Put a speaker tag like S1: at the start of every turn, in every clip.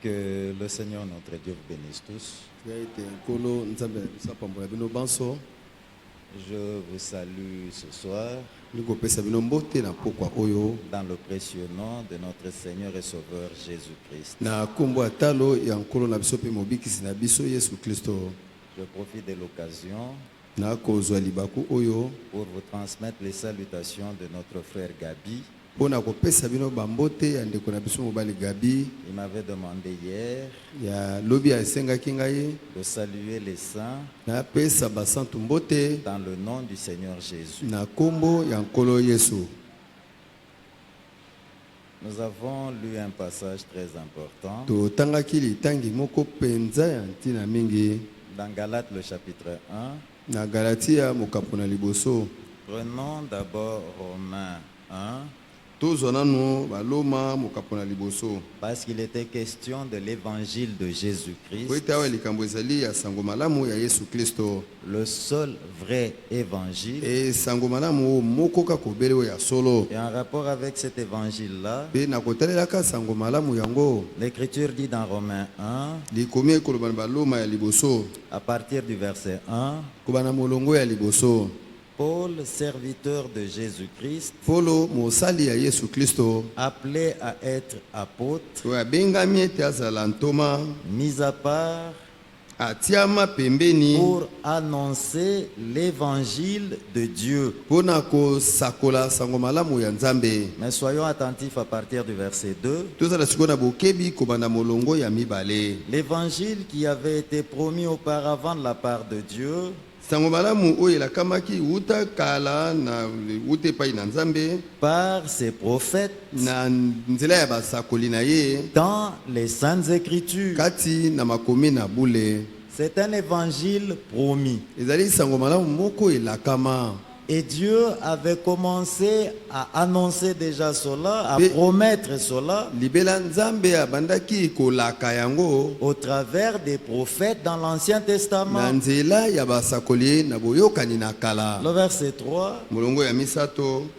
S1: Que le Seigneur notre Dieu vous bénisse tous. Je vous salue ce soir dans le précieux nom de notre Seigneur et Sauveur Jésus-Christ. Je profite de l'occasion pour vous transmettre les salutations de notre frère Gabi. Il m'avait demandé hier de saluer les saints dans le nom du Seigneur Jésus. Nous avons lu un passage très important dans Galates le chapitre 1. Prenons d'abord Romains 1. Parce qu'il était question de l'évangile de Jésus-Christ, le seul vrai évangile. Et en rapport avec cet évangile-là, l'Écriture dit dans Romains 1, à partir du verset 1, Paul, serviteur de Jésus-Christ, appelé à être apôtre, mis à part pour annoncer l'évangile de Dieu. Mais soyons attentifs à partir du verset 2. L'évangile qui avait été promis auparavant de la part de Dieu par ses prophètes dans les Saintes Écritures. C'est un évangile promis. Et Dieu avait commencé à annoncer déjà cela, à promettre cela au travers des prophètes dans l'Ancien Testament. Le verset 3,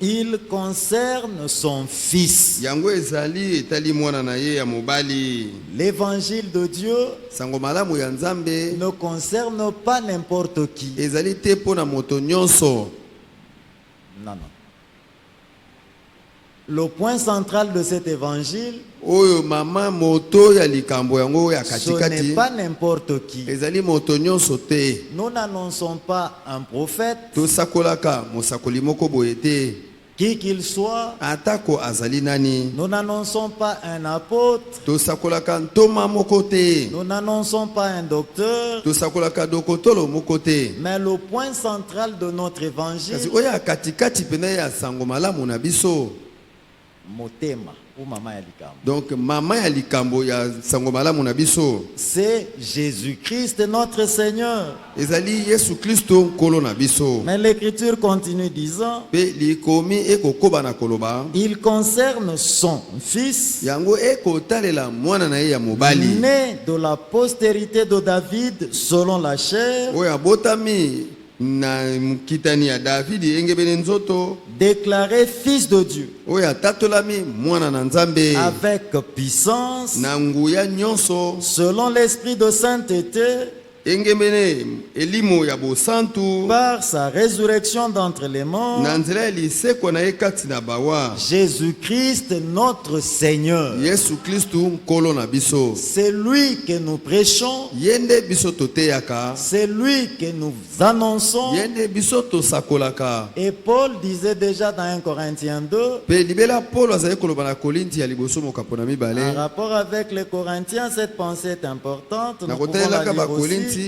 S1: il concerne son fils. L'évangile de Dieu ne concerne pas n'importe qui. Non. Le point central de cet évangile, ce n'est pas n'importe qui. Nous n'annonçons pas un prophète, qui qu'il soit. Nous n'annonçons pas un apôtre. Nous n'annonçons pas un docteur. Mais le point central de notre évangile, Motema ou Mama Yalikambo.
S2: Donc Mama Yalikambo ya sangomala munabiso.
S1: C'est Jésus-Christ notre Seigneur.
S2: Ezali Yesu Kristo nkolo na biso.
S1: Mais l'Écriture continue disant,
S2: pe likomi ekokoba na koloba,
S1: il concerne son fils,
S2: yango ekotalela mwana na ye ya mobali,
S1: né de la postérité de David selon la chair,
S2: oya botami na mkitani ya David engebele nzoto,
S1: déclaré fils de Dieu,
S2: oya tatolami mwana na Nzambe,
S1: avec puissance,
S2: na nguya nyonso,
S1: selon l'esprit de sainteté,
S2: engebele elimo ya bosantu,
S1: par sa résurrection d'entre les morts,
S2: na nzela liseko na ekati na bawa,
S1: Jésus-Christ notre Seigneur.
S2: Yesu Kristo nkolo na biso.
S1: C'est lui que nous prêchons,
S2: yende biso toteyaka,
S1: c'est lui que nous annonçons.
S2: yende biso tosakolaka.
S1: Et Paul disait déjà dans 1 Corinthiens 2,
S2: pe libela Paul azali koloba na Korinti ya liboso mokapo na
S1: en
S2: mibale,
S1: rapport avec les Corinthiens, cette pensée est importante. Nous
S2: na
S1: pouvons la
S2: kotelaka ba
S1: lire aussi.
S2: Korinti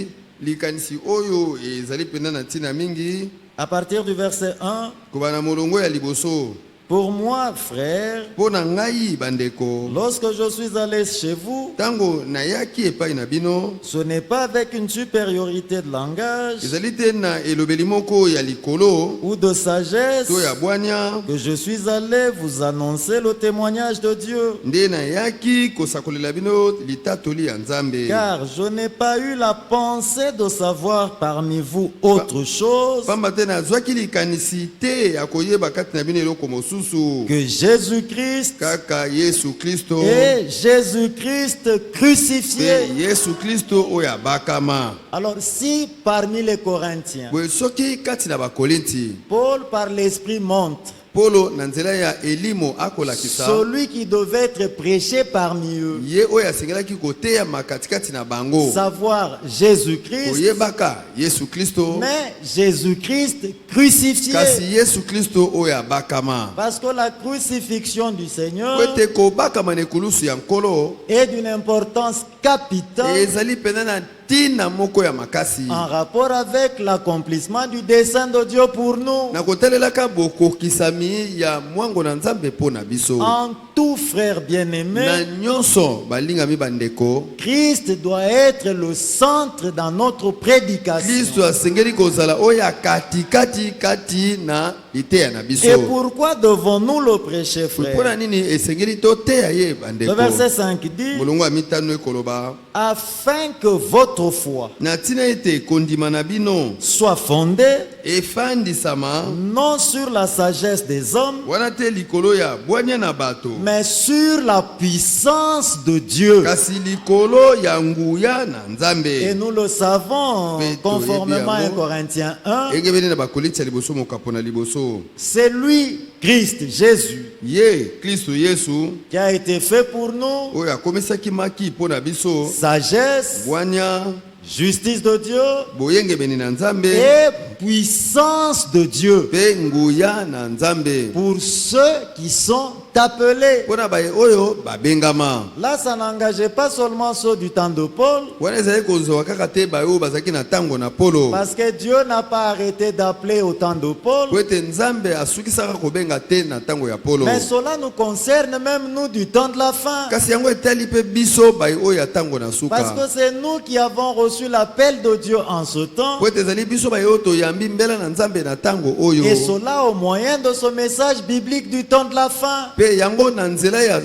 S2: likanisi oyo ezali pena na ntina mingi,
S1: À partir du verset 1,
S2: koba na molongo ya liboso.
S1: pour moi, frère,
S2: Pona ngai bandeko,
S1: lorsque je suis allé chez vous,
S2: tango nayaki epai na bino,
S1: ce n'est pas avec une supériorité de langage
S2: ezali te na elobeli moko ya likolo
S1: ou de sagesse
S2: to ya bwanya,
S1: que je suis allé vous annoncer le témoignage de Dieu.
S2: nde nayaki kosakolela bino litatoli ya Nzambe.
S1: Car je n'ai pas eu la pensée de savoir parmi vous autre chose
S2: Pamba te nazwaki likanisi te ya koyeba kati na bino eloko mosusu mosusu
S1: que Jésus-Christ
S2: kaka Yesu Kristo
S1: et Jésus-Christ crucifié.
S2: pe Yesu Kristo oyo abakama.
S1: Alors si parmi les Corinthiens,
S2: Boye soki kati na bakorinti
S1: Paul par l'Esprit montre
S2: Polo na nzela ya elimo akolakisa
S1: celui qui devait être prêché parmi eux,
S2: ye oyo asengelaki koteya makatikati na bango
S1: savoir Jésus-Christ,
S2: koyebaka Yesu Kristo
S1: mais Jésus-Christ crucifié.
S2: kasi Yesu Kristo oyo abakama.
S1: Parce que la crucifixion du Seigneur
S2: Po ete kobakama na ekulusu ya nkolo
S1: est d'une importance capitale
S2: ezali pena na ntina moko ya makasi
S1: en rapport avec l'accomplissement du dessein de Dieu pour nous.
S2: na kotalelaka bokokisami ya mwango na Nzambe mpo na biso.
S1: En tout, frère
S2: Na
S1: bien-aimé,
S2: nyonso balingami bandeko,
S1: Christ doit être le centre dans notre prédication.
S2: Kristo asengeli kozala oyo katikati kati na liteya na biso.
S1: Et pourquoi devons-nous le prêcher,
S2: mpona
S1: frère?
S2: nini esengeli toteya ye
S1: Le
S2: bandeko?
S1: verset 5 dit,
S2: molongo ya mitano ekoloba
S1: afin que votre foi
S2: na ntina ete kondima na bino
S1: soit fondée
S2: efandisama
S1: non sur la sagesse des hommes,
S2: wana te likolo ya bwanya na bato
S1: mais sur la puissance de Dieu.
S2: kasi likolo ya nguya na
S1: Et
S2: Nzambe.
S1: nous le savons, conformément à 1 Corinthiens 1,
S2: Engebeli na bakoliti ya liboso mokapo na liboso
S1: c'est lui, Christ, Jésus,
S2: ye Kristo Yesu
S1: qui a été fait pour nous,
S2: oyo akomisaki maki mpo na biso
S1: sagesse,
S2: bwanya
S1: justice de Dieu
S2: boyengebeni na Nzambe
S1: et puissance de Dieu
S2: pe nguya na Nzambe
S1: pour ceux qui sont appelés.
S2: mpona baye oyo babengama.
S1: Là, ça n'engageait pas seulement ceux du temps de Paul,
S2: wana ezali kozwa kaka te baye oyo bazalaki na ntango na Polo,
S1: parce que Dieu n'a pas arrêté d'appeler au temps de Paul,
S2: po ete Nzambe asukisaka kobenga te na ntango ya Polo,
S1: mais cela nous concerne même nous du temps de la fin.
S2: kasi yango etali mpe biso baye oyo ya ntango na
S1: Parce
S2: suka,
S1: que c'est nous qui avons reçu l'appel de Dieu en ce temps,
S2: po ete ezali biso baye oyo toyambi mbela na Nzambe na ntango oyo,
S1: et cela au moyen de ce message biblique du temps de la fin.
S2: pe yango na nzela ya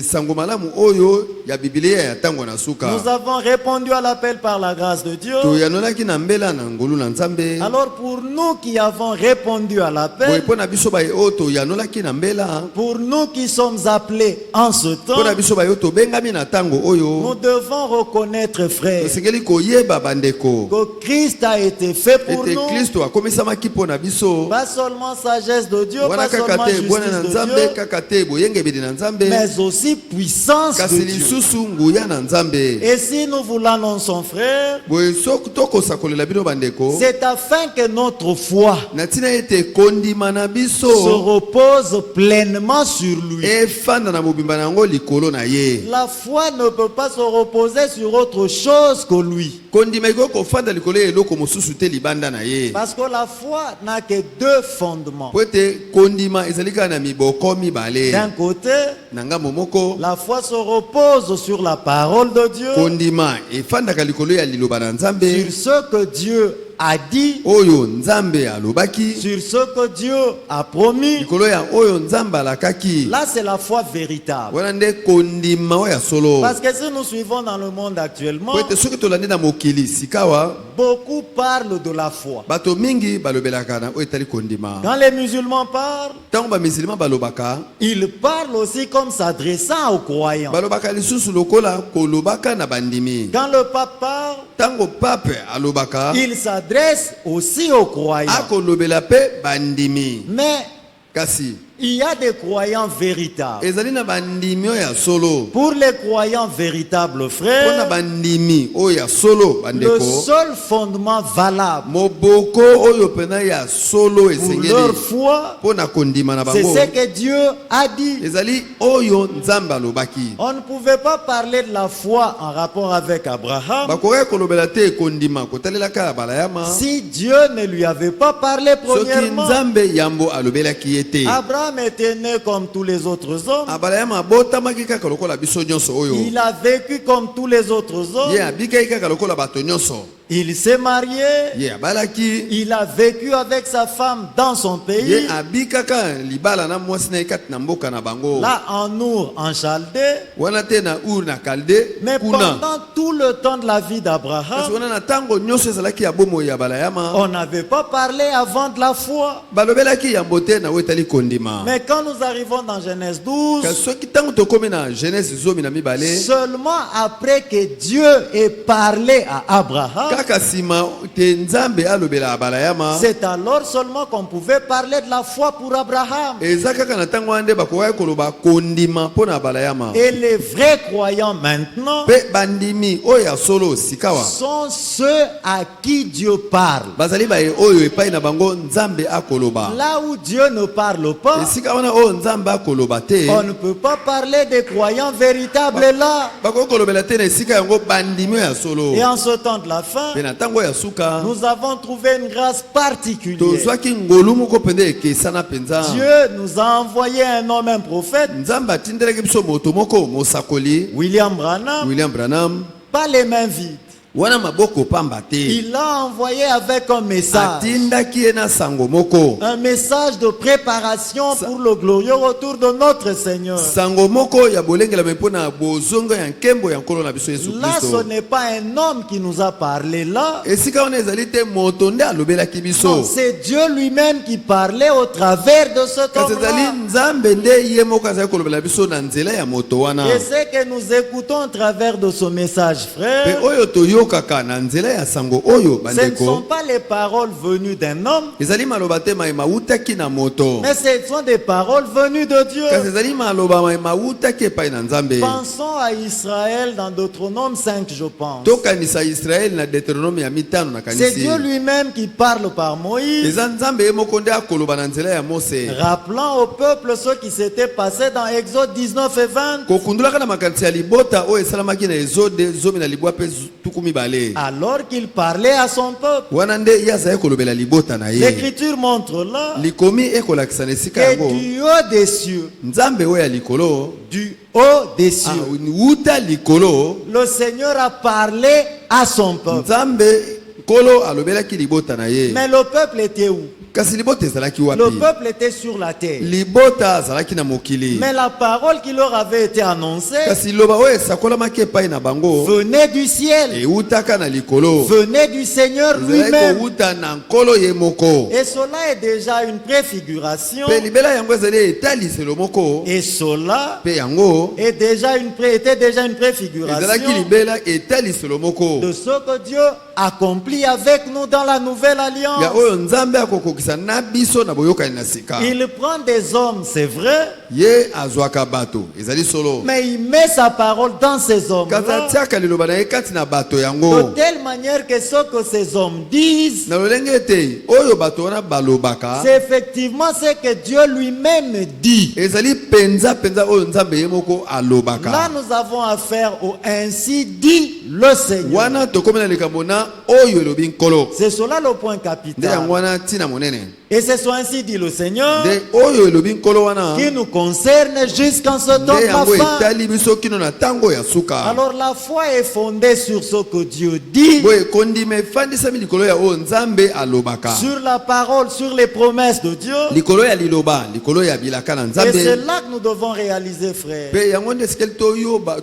S2: sango malamu oyo ya Biblia ya ntango na suka,
S1: Nous avons répondu à l'appel par la grâce de Dieu.
S2: toyanolaki na mbela na ngolu na Nzambe.
S1: Alors pour nous qui avons répondu à
S2: Boye
S1: l'appel,
S2: mpo na biso baye oyo toyanolaki na mbela,
S1: pour nous qui sommes appelés en ce
S2: mpo
S1: temps,
S2: na biso baye oyo tobengami na ntango
S1: nous
S2: oyo,
S1: devons reconnaître, frère,
S2: tosengeli koyeba bandeko
S1: que Christ a été fait pour
S2: ete
S1: nous.
S2: Kristo akomisamaki mpo na biso,
S1: Pas seulement sagesse de Dieu,
S2: wana
S1: pas
S2: kaka
S1: seulement
S2: te bwana na
S1: justice de
S2: Nzambe,
S1: Dieu,
S2: kaka te boyengebeli na Nzambe,
S1: mais aussi puissance de
S2: kasi
S1: Dieu.
S2: lisusu nguya na Nzambe.
S1: Et si nous vous l'annonçons, frère,
S2: Boye soki tokosakolela bino bandeko,
S1: c'est afin que notre foi
S2: na ntina ete kondima na
S1: se
S2: biso
S1: repose pleinement sur lui.
S2: efanda na mobimba na yango likolo na ye.
S1: La foi ne peut pas se reposer sur autre chose que lui.
S2: Kondima ekoki kofanda likolo ya eloko mosusu te libanda na ye,
S1: Parce que la foi n'a que deux fondements.
S2: po ete kondima ezali kaka na miboko mibale.
S1: D'un côté,
S2: Na ngambo moko
S1: la foi se repose sur la parole de Dieu,
S2: kondima efandaka likolo ya liloba na Nzambe
S1: sur ce que Dieu a dit,
S2: oyo Nzambe alobaki,
S1: sur ce que Dieu a promis.
S2: likolo ya oyo Nzambe alakaki.
S1: Là, c'est la foi véritable.
S2: Wana nde kondima oyo ya solo.
S1: Parce que si nous suivons dans le monde actuellement,
S2: Po ete soki tolandi na mokili sikawa,
S1: beaucoup parlent de la foi.
S2: bato mingi balobelaka na oyo etali kondima.
S1: Quand les musulmans parlent,
S2: Ntango bamisilima balobaka,
S1: ils parlent aussi comme s'adressant aux croyants.
S2: balobaka lisusu lokola kolobaka na bandimi.
S1: Quand le pape parle,
S2: Ntango pape alobaka,
S1: il s'adresse aussi aux croyants.
S2: akolobela pe bandimi.
S1: Mais
S2: Kasi
S1: il y a des croyants véritables.
S2: ezali na bandimi oyo ya solo.
S1: Pour les croyants véritables,
S2: Pona
S1: frères,
S2: bandimi oyo ya solo
S1: le
S2: bandeko,
S1: seul fondement valable
S2: moboko oyo pena ya solo
S1: pour leur
S2: esengeli
S1: foi,
S2: pona kondima na
S1: c'est
S2: bango,
S1: ce que Dieu a dit.
S2: ezali oyo Nzambe alobaki.
S1: On ne pouvait pas parler de la foi en rapport avec Abraham
S2: Bakoki kolobela te kondima kotalelaka ya balayama
S1: si Dieu ne lui avait pas parlé
S2: soki
S1: premièrement.
S2: Nzambe yambo alobelaki ye te.
S1: Abraham était né comme tous les autres hommes.
S2: Abalayama abotamaki kaka lokola biso nyonso oyo,
S1: Il a vécu comme tous les autres hommes.
S2: ye abikaki kaka lokola bato nyonso.
S1: Il s'est marié,
S2: ye abalaki
S1: il a vécu avec sa femme dans son
S2: ye
S1: pays,
S2: abikaka libala na mwasi na ye kati na mboka na bango
S1: là en Our, en Chaldée.
S2: wana te na Ur na Kalde
S1: Mais
S2: kuna
S1: pendant tout le temps de la vie
S2: kasi
S1: d'Abraham,
S2: wana na ntango nyonso ezalaki ya bomoi ya balayama
S1: on n'avait pas parlé avant de la foi.
S2: balobelaki yambo te na wetali kondima
S1: Mais quand nous arrivons dans Genèse 12,
S2: kasi soki ntango tokomi na Genèse 12
S1: seulement après que Dieu ait parlé à Abraham,
S2: kaka nsima te nzambe alobela balayama
S1: c'est alors seulement qu'on pouvait parler de la foi pour Abraham.
S2: eza kaka na ntango wana nde bakokaki koloba kondima mpo na balayama
S1: Et les vrais croyants maintenant
S2: mpe bandimi oyo ya solo sikawa
S1: sont ceux à qui Dieu parle.
S2: bazali baye oyo epai na bango nzambe akoloba
S1: Là où Dieu ne parle pas,
S2: esika wana oyo nzambe akoloba te
S1: on ne peut pas parler des croyants véritables là.
S2: bakoki kolobela te na esika yango bandimi oyo ya solo
S1: Et en ce temps de la fin,
S2: mpe na ntango oyo ya suka
S1: nous avons trouvé une grâce particulière.
S2: tozwaki ngolu moko mpenza ekesana mpenza
S1: Dieu nous a envoyé un homme, un prophète,
S2: nzambe atindelaki biso moto moko mosakoli
S1: William Branham,
S2: William Branham
S1: pas les mains vides.
S2: wana maboko pamba te
S1: Il l'a envoyé avec un message.
S2: atindaki ye na sango moko
S1: Un message de préparation pour le glorieux retour de notre Seigneur.
S2: sango moko ya bolengelami mpo na bozongo ya nkembo ya nkolo na biso yesu
S1: Là, ce
S2: kristo
S1: n'est pas un homme qui nous a parlé là.
S2: esika wana ezali te moto nde alobelaki
S1: Non,
S2: biso
S1: c'est Dieu lui-même qui parlait au travers de cet
S2: kasi ezali
S1: homme-là.
S2: nzambe nde ye moko azali kolobela biso na nzela ya moto wana
S1: Et ce que nous écoutons au travers de ce message,
S2: mpe
S1: frère,
S2: oyo toyokaka na nzela ya sango oyo
S1: ce ne sont
S2: bandeko
S1: pas les paroles venues d'un homme,
S2: ezali maloba te mayema awutaki na moto
S1: mais ce sont des paroles venues de Dieu.
S2: kasi ezali maloba mayema awutaki epai na nzambe
S1: Pensons à Israël dans Deutéronome 5, je pense.
S2: tokanisa israele na deutéronome ya mitano na
S1: C'est
S2: kanisi
S1: Dieu lui-même qui parle par Moïse,
S2: eza nzambe ye moko nde akoloba na nzela ya mose
S1: rappelant au peuple ce qui s'était passé dans Exode 19 et 20,
S2: kokundulaka na makanisi ya libota oyo esalamaki na ezode 12 mpe 12
S1: alors qu'il parlait à son peuple.
S2: wana nde ye azali kolobela libota na ye
S1: L'Écriture montre là
S2: likomi ekolakisa na esika
S1: que
S2: yango
S1: du haut des cieux,
S2: nzambe oyo ya likolo
S1: du haut des cieux,
S2: wuta likolo
S1: le Seigneur a parlé à son peuple.
S2: nzambe nkolo alobelaki libota na ye
S1: Mais le peuple était où?
S2: kasi libota ezalaki
S1: Le
S2: wapi
S1: peuple était sur la terre.
S2: libota azalaki na mokili
S1: Mais la parole qui leur avait été annoncée
S2: kasi liloba oyo esakolamaki epai na bango
S1: venait du ciel,
S2: ewutaka na likolo
S1: venait du Seigneur
S2: ezalaki
S1: lui-même.
S2: kowuta na nkolo ye moko
S1: Et cela est déjà une préfiguration.
S2: mpe libela yango ezali etaliselo moko
S1: Et cela
S2: mpe yango
S1: est déjà était déjà une
S2: ezalaki
S1: préfiguration
S2: libela etaliselo moko
S1: de ce que Dieu accomplit avec nous dans la nouvelle
S2: ya
S1: alliance.
S2: oyo nzambe akokokisa na biso na boyokani na sika
S1: Il prend des hommes, c'est vrai,
S2: ye azwaka bato ezali solo
S1: mais il met sa parole dans ces
S2: kasi
S1: hommes-là
S2: atiaka liloba na ye kati na bato
S1: de
S2: yango
S1: telle manière que ce que ces hommes disent,
S2: na lolenge ete oyo bato wana balobaka
S1: c'est effectivement ce que Dieu lui-même dit.
S2: ezali penza oyo nzambe ye moko
S1: Là,
S2: alobaka
S1: nous avons affaire au ainsi dit le Seigneur.
S2: wana tokomi na likambo na oyo elobi nkolo
S1: C'est cela le point
S2: nde
S1: capital.
S2: yango wana ntina monene
S1: Et c'est soit ainsi dit le Seigneur
S2: nde oyo elobi nkolo wana
S1: qui nous concerne jusqu'en ce temps
S2: nde
S1: de la
S2: yango
S1: fin.
S2: etali biso kino na ntango ya suka
S1: Alors la foi est fondée sur ce que Dieu dit,
S2: boye kondima efandisami likolo ya oyo nzambe alobaka
S1: sur la parole, sur les promesses de Dieu.
S2: likolo ya liloba likolo ya bilaka na
S1: Et c'est
S2: nzambe
S1: là que nous devons réaliser, frère.
S2: mpe yango nde esikeli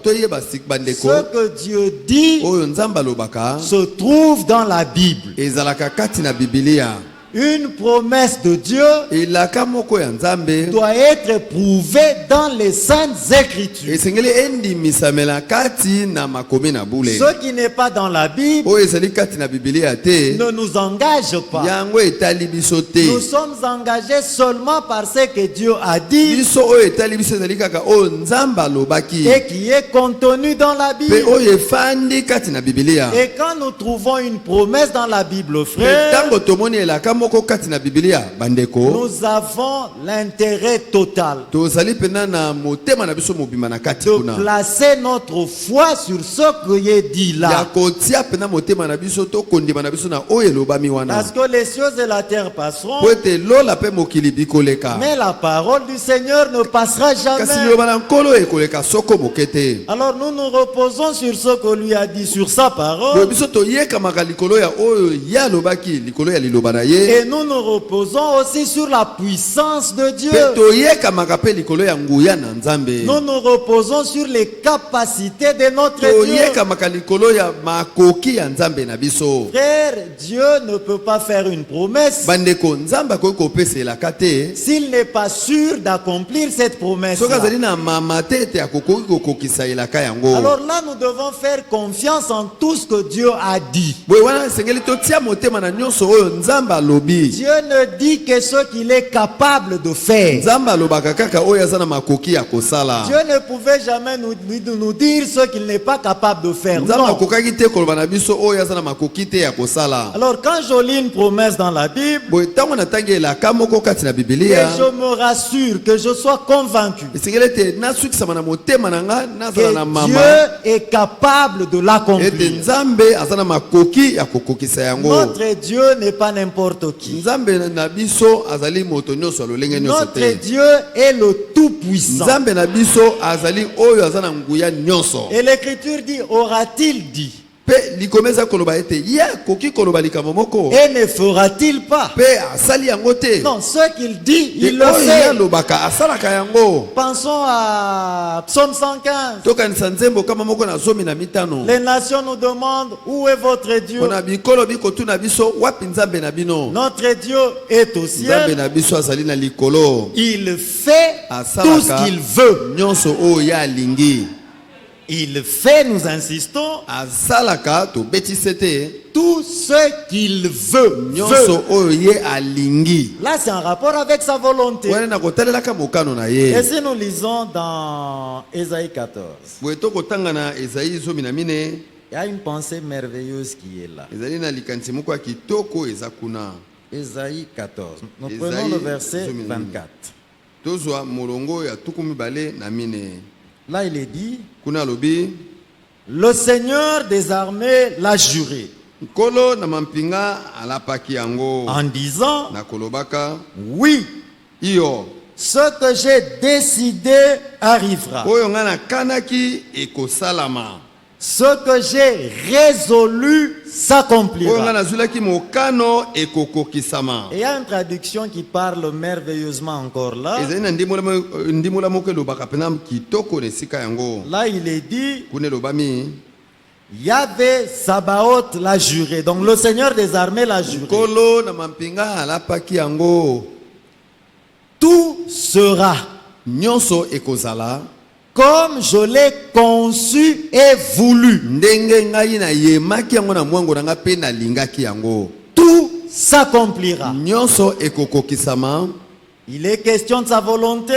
S2: toyeba bandeko
S1: Ce que Dieu dit
S2: oyo nzambe alobaka
S1: se trouve dans la Bible.
S2: ezalaka kati na bibilia
S1: Une promesse de Dieu
S2: elaka moko ya nzambe
S1: doit être prouvée dans les saintes écritures.
S2: esengeli endimisamela kati na makomi na bule
S1: Ce qui n'est pas dans la Bible
S2: oyo ezali kati na bibilia te
S1: ne nous engage pas.
S2: yango etali biso te
S1: Nous sommes engagés seulement par ce que Dieu a dit
S2: biso oyo etali biso ezali kaka oyo nzambe alobaki
S1: et qui est contenu dans la
S2: mpe
S1: Bible.
S2: oyo efandi kati na bibilia
S1: Et quand nous trouvons une promesse dans la Bible,
S2: mpe
S1: frère,
S2: ntango tomoni elaka moko kati na Biblia bandeko
S1: nous avons l'intérêt total
S2: tozali pena na motema na biso mobimba na kati
S1: de
S2: kuna
S1: placer notre foi sur ce qui est dit
S2: ya
S1: là.
S2: kotia pena motema na biso to kondima na biso na oyo elobami wana
S1: Parce que les cieux et la terre passeront,
S2: po ete lola pe mokili bikoleka
S1: mais la parole du Seigneur ne passera
S2: kasi
S1: jamais.
S2: liloba na nkolo ekoleka soko mokete
S1: Alors nous nous reposons sur ce que lui a dit, sur sa
S2: boye
S1: parole,
S2: biso toyekamaka likolo ya oyo ye alobaki likolo ya liloba na ye
S1: et nous nous reposons aussi sur la puissance de Dieu.
S2: mpe toyekamaka mpe likolo ya nguya na nzambe
S1: Nous nous reposons sur les capacités de notre Dieu.
S2: toyekamaka likolo ya makoki ya nzambe na biso
S1: Frère, Dieu ne peut pas faire une promesse
S2: bandeko nzambe akoki kopeselaka te
S1: s'il n'est pas sûr d'accomplir cette promesse.
S2: soki azali na mama te ete akokoki kokokisa elaka yango
S1: Alors là, nous devons faire confiance en tout ce que Dieu a dit.
S2: boye wana esengeli totia motema na nyonso oyo nzambe alobi
S1: Dieu ne dit que ce qu'il est capable de faire.
S2: nzambe alobaka kaka oyo aza na makoki ya kosala
S1: Dieu ne pouvait jamais nous dire ce qu'il n'est pas capable de faire.
S2: nzambe
S1: Non.
S2: akokaki te koloba na biso oyo aza na makoki te ya kosala
S1: Alors quand je lis une promesse dans la Bible,
S2: boye ntango natangi elaka moko kati na
S1: et
S2: bibilia
S1: je me rassure, que je sois convaincu
S2: esengeli ete nasukisama na motema na nga nazala na
S1: que
S2: mama
S1: Dieu est capable de
S2: ete
S1: l'accomplir.
S2: nzambe aza na makoki ya kokokisa yango
S1: Notre Dieu n'est pas n'importe qui.
S2: nzambe na biso azali moto nyonso ya lolenge nyonso
S1: Notre
S2: te
S1: Dieu est le Tout-Puissant.
S2: nzambe na biso azali oyo aza na nguya nyonso
S1: Et l'Écriture dit, aura-t-il dit?
S2: mpe likoma eza koloba ete ye akoki koloba likambo moko
S1: Et ne fera-t-il pas?
S2: mpe asali yango te
S1: Non, ce qu'il dit,
S2: Te
S1: il le
S2: oyo ye
S1: fait.
S2: alobaka asalaka yango
S1: Pensons à Psaume 115.
S2: tokanisa nzembo kama moko na 15
S1: Les nations nous demandent, où est votre Dieu?
S2: mpona bikolo bikotuna biso wapi nzambe na bino
S1: Notre Dieu est au
S2: nzambe
S1: ciel.
S2: na biso azali na likolo
S1: Il fait tout
S2: asalaka
S1: ce qu'il veut.
S2: nyonso oyo ye alingi
S1: Il fait, nous insistons,
S2: asalaka tobetisi te
S1: tout ce qu'il veut.
S2: nyonso oyo ye alingi
S1: Là, c'est en rapport avec sa volonté.
S2: wana na kotalelaka mokano na
S1: Et
S2: ye
S1: si nous lisons dans Ésaïe 14,
S2: boye tokotanga na Ezayi 14
S1: il y a une pensée merveilleuse qui est là.
S2: ezali na likanisi moko ya kitoko eza kuna
S1: Ésaïe 14. Nous
S2: Ésaïe
S1: prenons le verset
S2: 14.
S1: 24.
S2: tozwa molongo ya 24
S1: Là, il est dit,
S2: kuna alobi
S1: le Seigneur des armées l'a juré
S2: nkolo na mampinga alapaki yango
S1: en disant,
S2: na kolobaka
S1: oui,
S2: iyo
S1: ce que j'ai décidé arrivera.
S2: oyo ngai nakanaki ekosalama
S1: Ce que j'ai résolu
S2: oyo ngai
S1: s'accomplira.
S2: nazwilaki mokano ekokokisama
S1: Et il y a une traduction qui parle merveilleusement encore là.
S2: ezali na ndimola moko elobaka mpena kitoko na esika yango
S1: Là, il est dit,
S2: kuna elobami
S1: Yahvé Sabaoth l'a juré. Donc le Seigneur des armées l'a juré.
S2: nkolo na mampinga alapaki yango
S1: Tout sera
S2: nyonso ekozala
S1: comme je l'ai conçu et voulu.
S2: ndenge ngai nayemaki yango na mwango na ngai mpe nalingaki yango
S1: Tout s'accomplira.
S2: nyonso ekokokisama
S1: Il est question de sa volonté.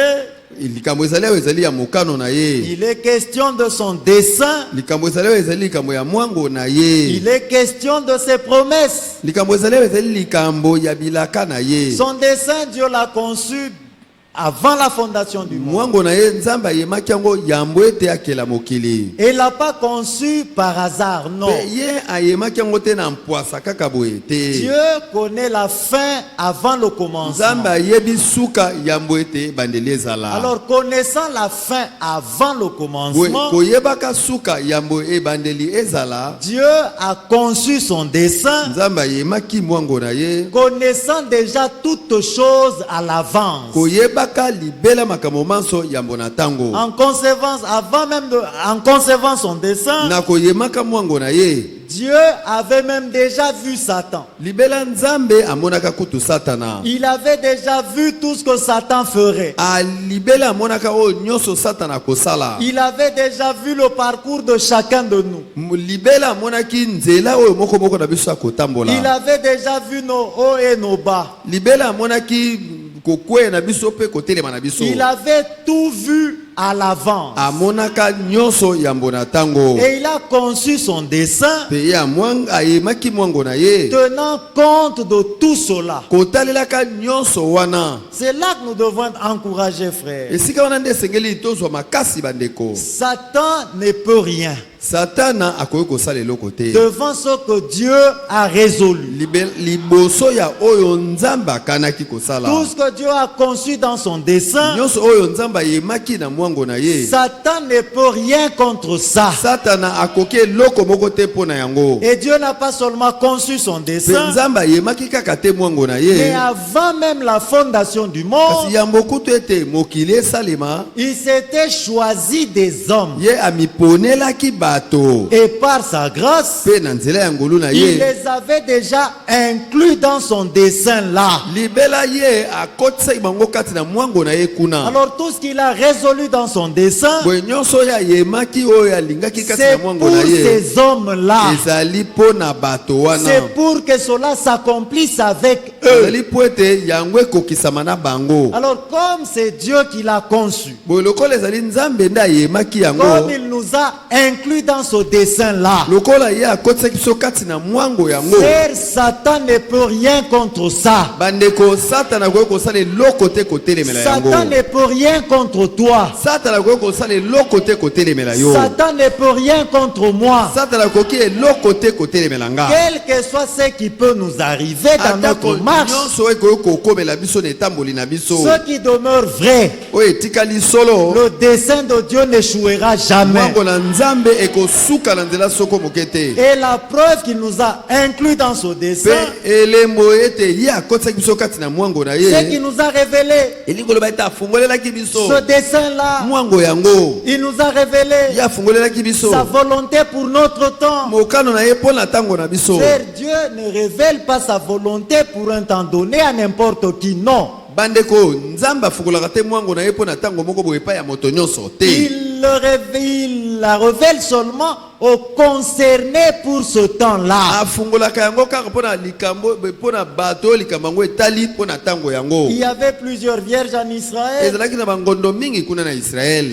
S2: likambo ezali ayo ezali ya mokano na ye
S1: Il est question de son dessein.
S2: likambo ezali ayo ezali likambo ya mwango na ye
S1: Il est question de ses promesses.
S2: likambo ezali ayo ezali likambo ya bilaka na ye
S1: Son dessein, Dieu l'a conçu avant la fondation du monde.
S2: mwango na ye nzambe ayemaki yango yambo ete akela mokili
S1: Et il l'a pas conçu par hasard, non.
S2: mpe ye ayemaki yango te na mpwasa kaka boye te
S1: Dieu connaît la fin avant le
S2: nzambe
S1: commencement.
S2: ayebi suka yambo ete ebandeli ezala
S1: Alors, connaissant la fin avant le
S2: Boye,
S1: commencement,
S2: koyebaka suka yambo ebandeli ezala
S1: Dieu a conçu son dessein,
S2: nzambe ayemaki mwango na ye
S1: connaissant déjà toutes choses à l'avance.
S2: koyebaka libela makambo manso yambo na ntango
S1: En concevant son dessein,
S2: na koyemaka mwango na ye
S1: Dieu avait même déjà vu Satan.
S2: libela nzambe amonaka kutu satana
S1: Il avait déjà vu tout ce que Satan ferait.
S2: libela amonaka oyo nyonso satana akosala
S1: Il avait déjà vu le parcours de chacun de nous.
S2: libela amonaki nzela oyo moko moko na biso
S1: Il
S2: akotambola
S1: avait déjà vu nos hauts et nos bas.
S2: libela amonaki kokwea na biso mpe kotelema na biso
S1: Il avait tout vu à l'avance.
S2: amonaka nyonso ya mbona tango
S1: Et il a conçu son dessein
S2: pe ya mwanga ayemaki mwango na ye
S1: tenant compte de tout cela.
S2: kotalelaka nyonso wana.
S1: C'est là que nous devons être encouragés, frères.
S2: Esika wana nde esengeli tozwa makasi bandeko.
S1: Satan ne peut rien
S2: Satana akoki kosala eloko te
S1: devant ce que Dieu a résolu.
S2: liboso ya oyo nzambe akanaki kosala.
S1: Tout ce que Dieu a conçu dans son dessein,
S2: nyonso oyo nzambe ayemaki na mwango na ye
S1: Satan ne peut rien contre ça.
S2: satana akoki eloko moko te mpo na yango.
S1: Et Dieu n'a pas seulement conçu son
S2: Pe
S1: dessein,
S2: nzambe ayemaki kaka te mwango na
S1: mais
S2: ye
S1: avant même la fondation du monde,
S2: kasi yambo kutu ete mokili esalema
S1: il s'était choisi des hommes.
S2: ye amiponelaki bato
S1: Et par sa grâce,
S2: pe na nzela ya ngolu na
S1: il
S2: ye
S1: les avait déjà inclus dans son dessein là.
S2: libela ye akotisaki bango kati na mwango na ye kuna.
S1: Alors tout ce qu'il a résolu dans son dessein,
S2: boye nyonso oyo ayemaki oyo alingaki kati na
S1: c'est
S2: mwango
S1: pour
S2: na ye
S1: ces hommes-là.
S2: ezali mpo na bato wana
S1: C'est pour que cela s'accomplisse avec eux.
S2: ezali mpo ete yango ekokisama na bango.
S1: Alors comme c'est Dieu qui l'a conçu,
S2: boye lokola ezali nzambe nde ayemaki yango
S1: comme il nous a inclus dans ce dessein-là,
S2: lokola ye akotisaki biso kati na mwango yango
S1: frère, Satan ne peut rien contre ça.
S2: bandeko satana akoki kosala eloko te kotelemela yango.
S1: Satan ne peut rien contre toi.
S2: satana akoki kosala eloko te kotelemela yo.
S1: Satan ne peut rien contre moi.
S2: satana akoki eloko te kotelemela nga.
S1: Quel que soit ce qui peut nous arriver dans
S2: atako
S1: notre marche,
S2: nyonso oyo ekoki kokomela biso na etamboli na biso
S1: ce qui demeure vrai,
S2: oyo etikali solo
S1: le dessein de Dieu n'échouera jamais.
S2: mwango na nzambe ekosuka na nzela soko moke te.
S1: Et la preuve qu'il nous a inclus dans ce dessein,
S2: pe elembo ete ye akotisaki biso kati na mwango na
S1: c'est qu'il
S2: ye
S1: nous a révélé
S2: elingi koloba ete afungolelaki biso
S1: ce dessein-là.
S2: mwango yango.
S1: Il nous a révélé
S2: ye afungolelaki biso
S1: sa volonté pour notre temps.
S2: mokano na ye mpo na ntango na biso.
S1: Frère, Dieu ne révèle pas sa volonté pour un temps donné à n'importe qui, non.
S2: bandeko nzambe afungolaka te mwango na ye mpo na ntango moko boye epai ya moto nyonso te.
S1: Il la révèle seulement aux concernés pour ce temps-là.
S2: afungolaka yango kaka mpo na likambo mpo na bato oyo likambo yango etali mpo na ntango yango.
S1: Il y avait plusieurs vierges en Israël
S2: ezalaki na bangondo mingi kuna na israele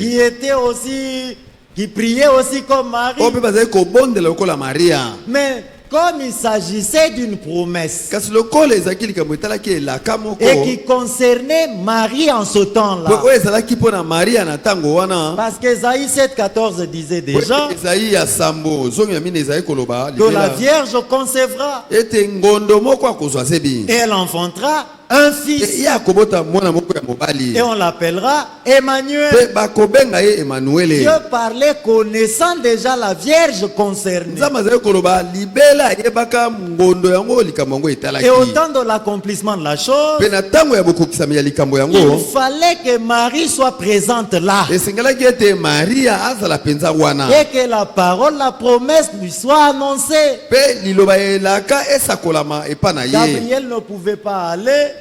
S1: qui priaient aussi comme Marie.
S2: oyo mpe bazali kobondela lokola maria.
S1: Mais comme il s'agissait d'une promesse
S2: kasi lokola ezalaki likambo etalaki elaka moko
S1: et qui concernait Marie en ce temps-là,
S2: oyo ezalaki mpo na maria na ntango wana.
S1: parce qu'Ésaïe 7,14 disait déjà
S2: ezali ya sambo zomi ya mine ezali koloba
S1: que la
S2: libela
S1: Vierge concevra
S2: ete ngondo moko akozwa zebi
S1: et elle enfantera un fils
S2: ye akobota mwana moko ya mobali
S1: et on l'appellera Emmanuel.
S2: mpe bakobenga ye emanuele.
S1: Dieu parlait connaissant déjà la Vierge concernée.
S2: nzambe azali koloba libela ayebaka ngondo yango likambo yango etalaki.
S1: Et au temps de l'accomplissement de la chose,
S2: mpe na ntango ya bokokisami ya likambo
S1: il
S2: yango
S1: fallait que Marie soit présente là
S2: esengelaki ete maria azala mpenza wana
S1: et que la parole, la promesse lui soit annoncée.
S2: mpe liloba elaka esakolama epa na ye.
S1: Gabriel ne pouvait pas aller.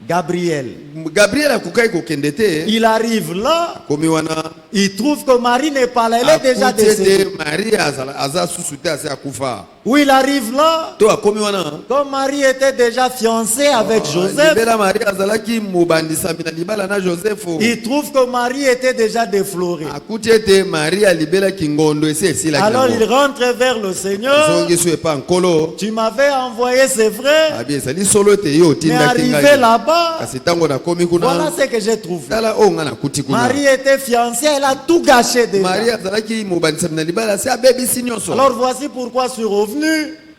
S2: gabriel akokaki kokende te.
S1: Il arrive là,
S2: komi wana
S1: il trouve que Marie n'est pas là, elle est déjà
S2: akuti
S1: décédée.
S2: ete maria aza susu te ase akufa.
S1: Où il arrive là,
S2: to akomi wana
S1: comme Marie était déjà fiancée avec Joseph,
S2: libela maria azalaki mobandisami na libala na joseph.
S1: il trouve que Marie était déjà déflorée.
S2: akuti ete maria alibelaki ngondo esi esilaki
S1: Alors il
S2: nango.
S1: rentre vers le Seigneur.
S2: zongi so epa nkolo
S1: Tu m'avais envoyé, c'est vrai,
S2: abi ezali solo ete yo
S1: mais
S2: otindaki
S1: arrivé
S2: ngai
S1: là-bas,
S2: kasi ntango nakomi
S1: voilà
S2: kuna
S1: ce que j'ai trouvé.
S2: tala oyo ngai nakuti kuna.
S1: Marie était fiancée, elle a tout gâché déjà.
S2: maria azalaki mobandisami na libala se abebisi nyonso.
S1: Alors voici pourquoi je suis revenu.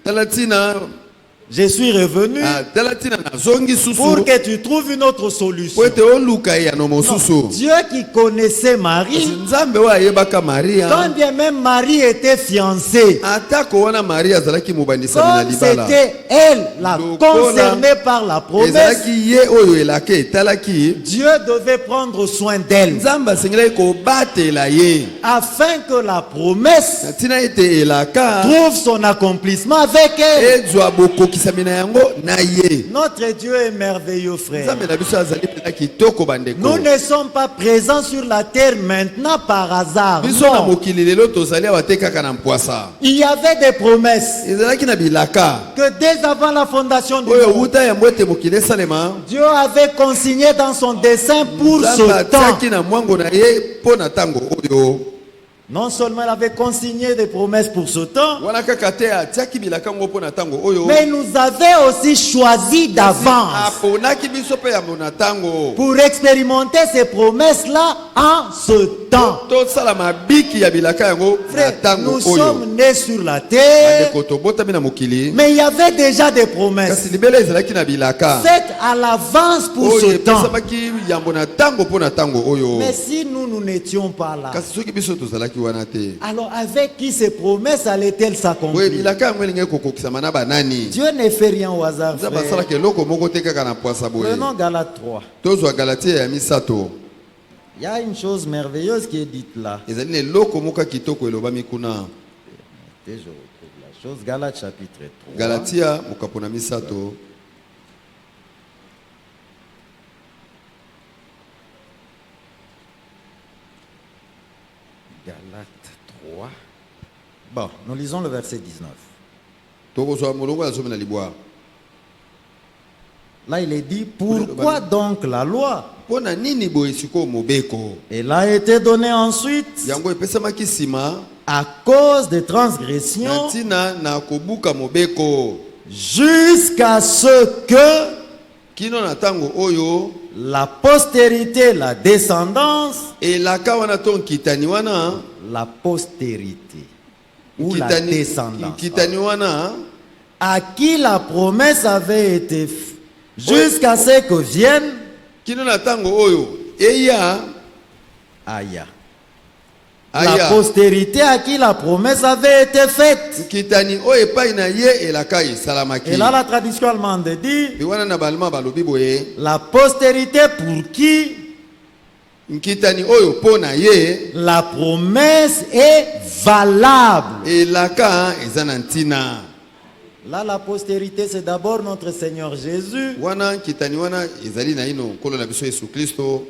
S2: tala ntina
S1: Je suis revenu
S2: tala ntina nazongi susu
S1: pour que tu trouves une autre
S2: po
S1: solution.
S2: ete oluka eyano mosusu.
S1: Dieu qui connaissait
S2: kasi
S1: Marie,
S2: nzambe oyo ayebaka maria
S1: quand bien même Marie était fiancée,
S2: atako wana maria azalaki mobandisami na
S1: comme
S2: libala
S1: c'était elle la
S2: Lokola
S1: concernée par la promesse,
S2: ezalaki ye oyo elaka etalaki.
S1: Dieu devait prendre soin d'elle
S2: nzambe asengelaki kobatela ye
S1: afin que la promesse
S2: na ntina ete elaka
S1: trouve son accomplissement avec elle.
S2: ezwa bokokisami bokisami na yango na ye.
S1: Notre Dieu est merveilleux, frère.
S2: Nzambe na biso azali pena kitoko bandeko.
S1: Nous ne sommes pas présents sur la terre maintenant par hasard.
S2: Biso na
S1: Non.
S2: mokili lelo tozali abate kaka na mpwasa.
S1: Il y avait des promesses
S2: Ezalaki na bilaka.
S1: que dès avant la fondation du
S2: Oyo
S1: monde,
S2: uta ya mwete mokili esalema.
S1: Dieu avait consigné dans son dessein pour
S2: Nzambe
S1: ce temps.
S2: atiaki na mwango na ye mpo na ntango oyo.
S1: Non seulement il avait consigné des promesses pour ce temps,
S2: Wana kaka te atiaki bilaka ngo mpo na ntango oyo.
S1: mais il nous avait aussi choisi d'avance
S2: Aponaki biso pe ya mona ntango.
S1: pour expérimenter ces promesses-là en ce temps.
S2: Tosala mabiki ya bilaka yango na
S1: Frère,
S2: ntango
S1: nous
S2: oyo.
S1: sommes nés sur la terre,
S2: Bandeko tobotami na mokili.
S1: mais il y avait déjà des promesses
S2: Kasi libela ezalaki na bilaka.
S1: faites à l'avance pour
S2: Oyo
S1: ce temps.
S2: epesamaki yambo na ntango mpo na ntango oyo.
S1: Mais si nous n'étions pas là,
S2: Kasi soki biso tozalaki wana te.
S1: alors avec qui ces promesses allaient-elles
S2: Oyo
S1: s'accomplir?
S2: bilaka yango elingi kokokisama na banani.
S1: Dieu ne fait rien au hasard,
S2: Nzambe
S1: frère.
S2: asalaka eloko moko te kaka na pwasa boye.
S1: Prenons Galates 3.
S2: Tozwa Galatia ya misato.
S1: Il y a une chose merveilleuse qui est dite là.
S2: Ezali na eloko moko ya kitoko elobami kuna.
S1: Je retrouve la chose. Galates chapitre 3.
S2: Galatia mokapo na misato.
S1: Galates 3. Bon, nous lisons le verset 19.
S2: Tokozwa molongo ya zomi na libwa.
S1: Là, il est dit, pourquoi donc la loi?
S2: Pona nini boye siko mobeko.
S1: Elle a été donnée ensuite
S2: Yango epesamaki sima.
S1: à cause des
S2: Na
S1: transgressions
S2: ntina na kobuka mobeko.
S1: jusqu'à ce que
S2: Kino na ntango oyo.
S1: la postérité, la descendance,
S2: Elaka wana to nkitani wana.
S1: la postérité ou la descendance,
S2: Nkitani wana.
S1: à qui la promesse avait été jusqu'à ce que vienne
S2: Kino na ntango oyo. Eya.
S1: Aya.
S2: Aya.
S1: La postérité à qui la promesse avait été faite.
S2: Nkitani oyo epai na ye elaka esalamaki.
S1: Et là, la traduction allemande dit
S2: Biwana na balma balobi boye.
S1: la postérité pour qui
S2: Nkitani oyo po na ye.
S1: la promesse est valable.
S2: Elaka eza na ntina.
S1: Là, la postérité, c'est d'abord notre Seigneur Jésus.
S2: Wana nkitani wana ezali na ino nkolo na biso Yesu Kristo.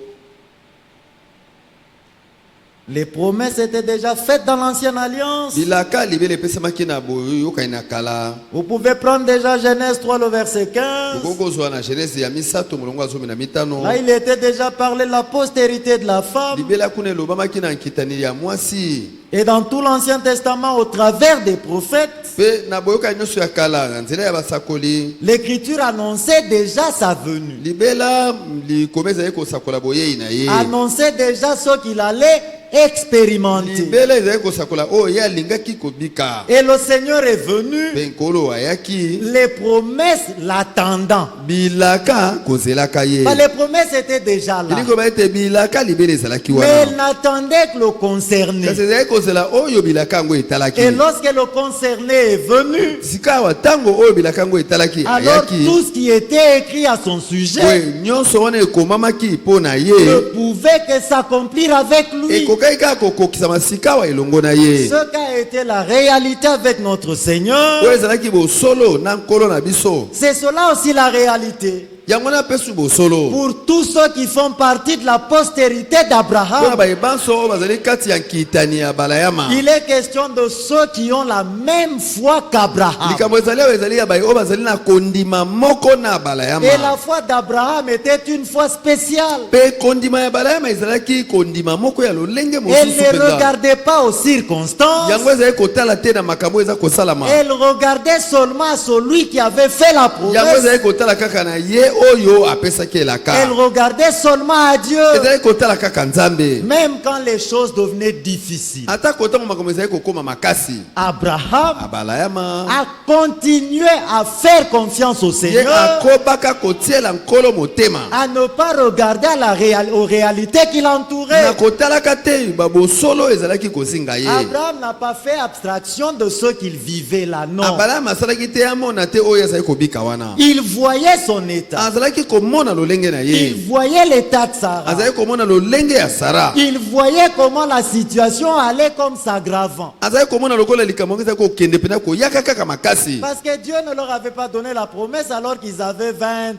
S1: Les promesses étaient déjà faites dans l'ancienne alliance.
S2: Bilaka libele epesamaki na boyoka na kala.
S1: Vous pouvez prendre déjà Genèse 3, le verset 15.
S2: Okozwa na Genèse ya misato molongo azomi na mitano.
S1: Là, il était déjà parlé de la postérité de la femme.
S2: Libela kuna elobamaki na nkitani ya mwasi.
S1: Et dans tout l'Ancien Testament, au travers des prophètes,
S2: Pe na boyoka nyonso ya kala na nzela ya basakoli.
S1: l'Écriture annonçait déjà sa venue.
S2: Libela likomeza ye kosakola boyei na ye.
S1: Annonçait déjà ce qu'il allait expérimenter.
S2: Libela ezali kosakola oyo ye alingaki kobika.
S1: Et le Seigneur est venu,
S2: Pe nkolo ayaki.
S1: les promesses l'attendant.
S2: Bilaka kozelaka ye.
S1: Bah, les promesses étaient déjà là.
S2: Elingo ba ete bilaka libela ezalaki
S1: Mais
S2: wana.
S1: elle n'attendait que le concerné.
S2: Kasi ezali kozela oyo bilaka yango etalaki.
S1: Et lorsque le concerné est venu,
S2: Sika awa ntango oyo bilaka yango etalaki
S1: alors
S2: ayaki.
S1: tout ce qui était écrit à son sujet
S2: Oyo nyonso wana ekomamaki mpo na
S1: ne
S2: ye.
S1: pouvait que s'accomplir avec lui.
S2: Ekokaki kaka kokokisama sika awa elongo na ye.
S1: Ce qu'a été la réalité avec notre Seigneur,
S2: Oyo ezalaki bosolo na nkolo na biso.
S1: c'est cela aussi la réalité.
S2: Yango na pesu bosolo.
S1: Pour tous ceux qui font partie de la postérité
S2: Mpona
S1: d'Abraham,
S2: bayebanso oyo bazali kati ya nkitani ya balayama.
S1: il est question de ceux qui ont la même foi qu'Abraham.
S2: Likambo ezali oyo ezali ya baye oyo bazali na kondima moko na balayama.
S1: Et la foi d'Abraham était une foi spéciale.
S2: Pe kondima ya balayama ezalaki kondima moko ya lolenge
S1: Elle
S2: mosusu
S1: ne
S2: mpenza.
S1: regardait pas aux circonstances.
S2: Yango ezali kotala te na makambo eza kosalama.
S1: Elle regardait seulement à celui qui avait fait la
S2: Yango
S1: promesse.
S2: ezali kotala kaka na ye oyo apesaki elaka.
S1: Elle regardait seulement à Dieu.
S2: Ezali kotala kaka Nzambe.
S1: Même quand les choses devenaient difficiles.
S2: Ata kotama makambo ezali kokoma makasi.
S1: Abraham
S2: Abalayama
S1: a continué à faire confiance au
S2: ye
S1: Seigneur,
S2: akobaka kotiela nkolo motema.
S1: à ne pas regarder à aux réalités qui l'entouraient.
S2: Na kotalaka te babosolo ezalaki kozinga ye.
S1: Abraham n'a pas fait abstraction de ce qu'il vivait là, non.
S2: Abalayama asalaki te amona te oyo ezali kobika wana.
S1: Il voyait son état.
S2: azalaki komona lolenge na
S1: Il
S2: ye
S1: voyait l'état de Sarah.
S2: azalaki komona lolenge ya Sara
S1: Il voyait comment la situation allait comme s'aggravant.
S2: azalaki komona lokola likambo ngeza kokende pena koyaka kaka makasi
S1: Parce que Dieu ne leur avait pas donné la promesse alors qu'ils avaient 20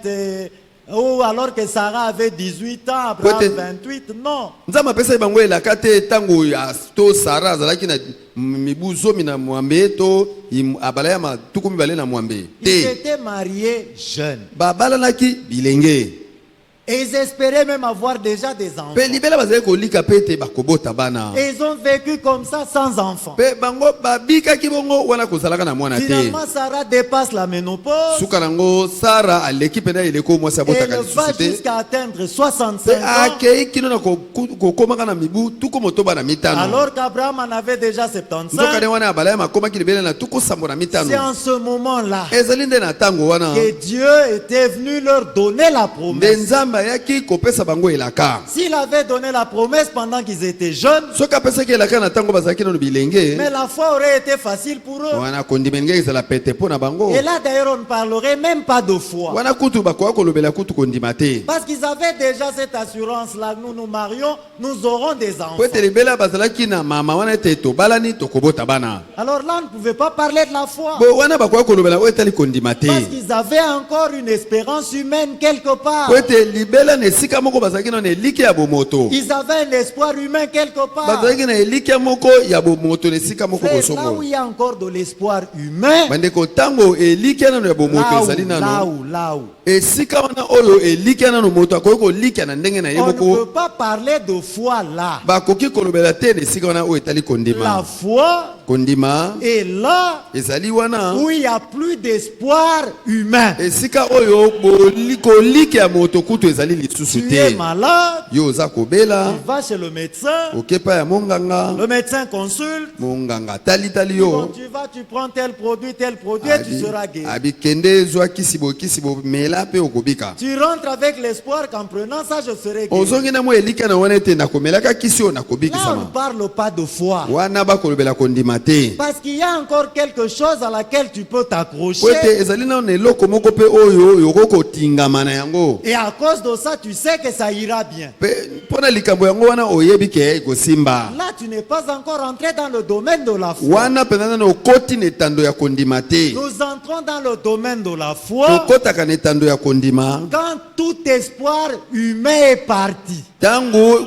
S1: ou alors que Sarah avait 18 ans, Abraham
S2: Peut-être.
S1: 28. Non.
S2: nzambe apesaki bango elaka te ntango ya to Sara azalaki na mibu zomi na mwambe to abala ya matuku mibale na mwambe
S1: Ils
S2: te
S1: étaient mariés jeunes.
S2: babalanaki bilenge
S1: Et ils espéraient même avoir déjà des enfants.
S2: mpe libela bazalaki kolika mpe ete bakobota bana
S1: Et ils ont vécu comme ça sans enfants.
S2: mpe bango babikaki bongo wana kozalaka na mwana te
S1: Finalement, Sarah dépasse la ménopause.
S2: suka nango Sara aleki mpena eleko mwasi
S1: Et
S2: abotaka
S1: elle va
S2: lisusu te
S1: jusqu'à atteindre
S2: mpe
S1: 65 ans.
S2: akei kino na kokomaka na mibu tuku motoba na mitano
S1: Alors qu'Abraham en avait déjà 75.
S2: nzokande wana abala ya makomaki libele na tuku sambo na
S1: C'est
S2: mitano
S1: en ce moment-là
S2: ezali nde na ntango wana
S1: que Dieu était venu leur donner la
S2: nde
S1: promesse.
S2: nzambe ayaki kopesa bango elaka
S1: S'il avait donné la promesse pendant qu'ils étaient jeunes,
S2: soki apesaki elaka na ntango bazalaki nano bilenge
S1: mais la foi aurait été facile pour eux.
S2: wana kondima elingi ezala pete mpo na bango
S1: Et là d'ailleurs on ne parlerait même pas de foi.
S2: wana kutu bakoka kolobela kutu kondima te
S1: Parce qu'ils avaient déjà cette assurance-là. Nous nous marions, nous aurons des enfants.
S2: po ete libela bazalaki na mama wana ete tobalani tokobota bana
S1: Alors là on ne pouvait pas parler de la foi.
S2: bo wana bakoka kolobela oyo etali kondima te
S1: Parce qu'ils avaient encore une espérance humaine quelque part.
S2: po ete libela na esika moko bazalaki nano eliki ya bomoto
S1: Ils avaient un espoir humain quelque part.
S2: bazalaki na eliki moko ya bomoto na esika moko
S1: Frère, là où
S2: bosongo
S1: il y a encore de l'espoir humain,
S2: bandeko ntango eliki nano ya bomoto ezali nano
S1: là où.
S2: esika wana oyo eliki nano moto akoki kolikia na ndenge na ye
S1: On ne
S2: moko
S1: peut pas parler de foi là.
S2: bakoki kolobela te na esika wana oyo etali
S1: La
S2: kondima
S1: foi
S2: kondima
S1: est là
S2: ezali wana
S1: où il n'y a plus d'espoir humain.
S2: esika oyo kolikia moto kutu ezali lisusu
S1: Tu es
S2: te
S1: malade,
S2: yo oza kobela
S1: tu vas chez le médecin,
S2: okepa ya monganga
S1: le médecin consulte.
S2: monganga talitali
S1: Bon,
S2: yo
S1: tu vas, tu prends tel produit, et tu seras guéri.
S2: abikende zwa kisi boye mela mpe okobika
S1: Tu rentres avec l'espoir qu'en prenant ça, je serai guéri.
S2: ozongi na mo elika na wana ete nakomelaka kisi oyo
S1: Là, on ne
S2: nakobikisama
S1: parle pas de foi.
S2: wana bakolobela kondima te
S1: Parce qu'il y a encore quelque chose à laquelle tu peux t'accrocher.
S2: po ete ezali nano na eloko moko mpe oyo yokoki kotingama na yango
S1: Et à cause de ça, tu sais que ça ira bien.
S2: mpe mpo na likambo yango wana oyebi ke ekosimba
S1: Là, tu n'es pas encore entré dans le domaine de la foi.
S2: wana mpenza nano okoti na etando ya kondima te
S1: Nous entrons dans le domaine de la foi
S2: tokotaka na etando ya kondima
S1: quand tout espoir humain est parti.
S2: ntango